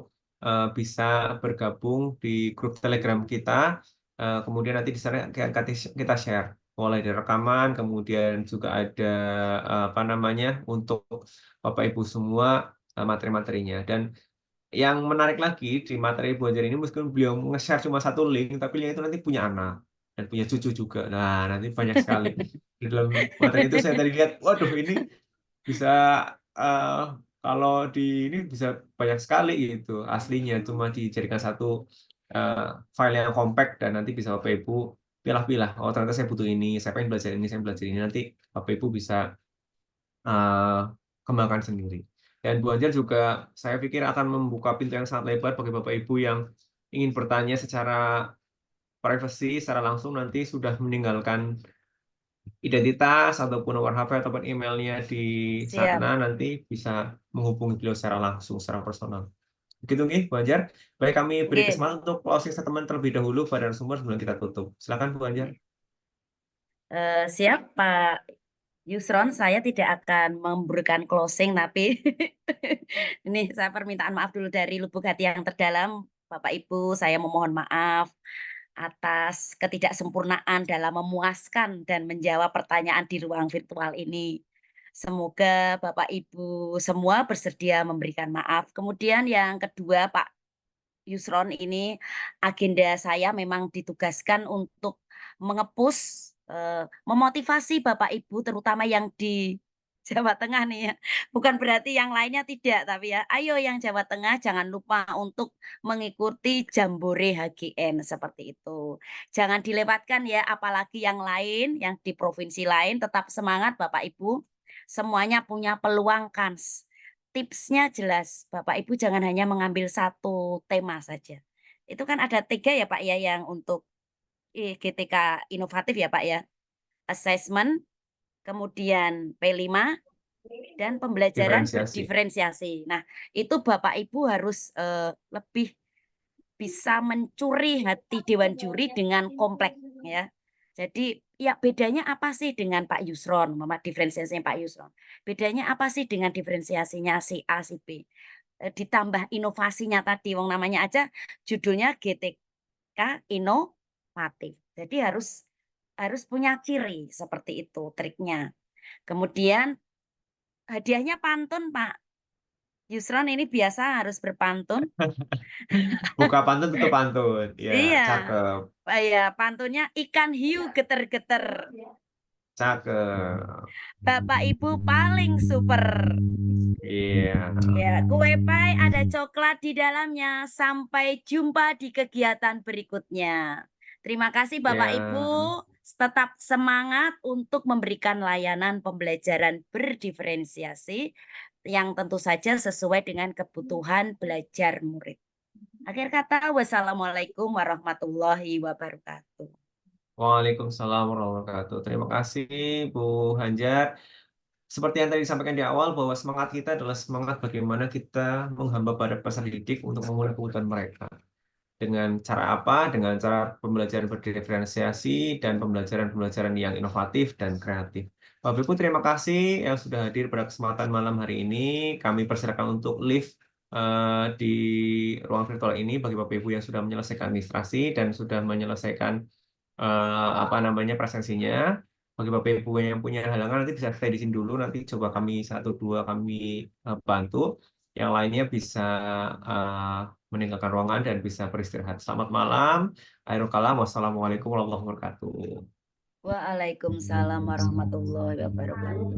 bisa bergabung di grup Telegram kita. Kemudian nanti di sana kita share, mulai dari rekaman, kemudian juga ada apa namanya untuk Bapak Ibu semua materi-materinya. Dan yang menarik lagi di materi Bu Hajar ini, meskipun beliau nge-share cuma satu link, tapi link itu nanti punya anak dan punya cucu juga. Nah, nanti banyak sekali. Di dalam materi itu saya tadi lihat, waduh ini bisa eh, kalau di ini bisa banyak sekali gitu aslinya, cuma dijadikan satu eh, file yang compact dan nanti bisa Bapak Ibu pilah-pilah. Oh ternyata saya butuh ini, saya pengen belajar ini, saya belajar ini. Nanti Bapak Ibu bisa eh, kembangkan sendiri. Dan Bu Anjar juga saya pikir akan membuka pintu yang sangat lebar bagi Bapak Ibu yang ingin bertanya secara privasi, secara langsung nanti sudah meninggalkan identitas ataupun nomor HP ataupun emailnya di Siap. sana, nanti bisa menghubungi beliau secara langsung, secara personal. Begitu nih, Bu Anjar. Baik, kami beri Nggih. kesempatan untuk closing statement terlebih dahulu pada narasumber sebelum kita tutup. Silakan Bu Anjar. Siap, Pak Yusron, saya tidak akan memberikan closing, tapi ini saya permintaan maaf dulu dari lubuk hati yang terdalam. Bapak Ibu, saya memohon maaf atas ketidaksempurnaan dalam memuaskan dan menjawab pertanyaan di ruang virtual ini. Semoga Bapak Ibu semua bersedia memberikan maaf. Kemudian yang kedua, Pak Yusron, ini agenda saya memang ditugaskan untuk mengepus, memotivasi Bapak Ibu terutama yang di Jawa Tengah nih ya. Bukan berarti yang lainnya tidak, tapi ya ayo yang Jawa Tengah jangan lupa untuk mengikuti Jambore HGN seperti itu. Jangan dilewatkan ya, apalagi yang lain, yang di provinsi lain, tetap semangat Bapak Ibu. Semuanya punya peluang kans. Tipsnya jelas, Bapak Ibu jangan hanya mengambil satu tema saja. Itu kan ada 3 ya Pak ya yang untuk GTK inovatif ya Pak ya. Assessment, kemudian P5, dan pembelajaran Diferensiasi. berdiferensiasi. Nah, itu Bapak Ibu harus lebih bisa mencuri hati dewan juri dengan kompleks ya. Jadi ya bedanya apa sih dengan Pak Yusron, Mama diferensiasinya Pak Yusron? Bedanya apa sih dengan diferensiasinya si A si B? Ditambah inovasinya tadi, wong namanya aja judulnya GTK inovatif. Jadi harus punya ciri seperti itu triknya. Kemudian hadiahnya pantun Pak Yusron, ini biasa harus berpantun. Buka pantun, tutup pantun. Ya, Iya, cakep. ya pantunnya ikan hiu geter-geter. Cakep. Bapak Ibu paling super. Iya. Ya, kue pie ada coklat di dalamnya. Sampai jumpa di kegiatan berikutnya. Terima kasih Bapak Ya. Ibu. Tetap semangat untuk memberikan layanan pembelajaran berdiferensiasi yang tentu saja sesuai dengan kebutuhan belajar murid. Akhir kata, wassalamualaikum warahmatullahi wabarakatuh. Waalaikumsalam warahmatullahi wabarakatuh. Terima kasih Bu Hanjar. Seperti yang tadi disampaikan di awal bahwa semangat kita adalah semangat bagaimana kita menghamba pada peserta didik untuk memulai kebutuhan mereka. Dengan cara apa? Dengan cara pembelajaran berdiferensiasi dan pembelajaran-pembelajaran yang inovatif dan kreatif. Bapak Ibu, terima kasih yang sudah hadir pada kesempatan malam hari ini. Kami persilakan untuk live di ruang virtual ini bagi Bapak Ibu yang sudah menyelesaikan administrasi dan sudah menyelesaikan presensinya. Bagi Bapak Ibu yang punya halangan nanti bisa stay di sini dulu. Nanti coba kami satu dua kami bantu. Yang lainnya bisa meninggalkan ruangan dan bisa beristirahat. Selamat malam. Akhirul kalam. Wassalamualaikum warahmatullahi wabarakatuh. Waalaikumsalam warahmatullahi wabarakatuh.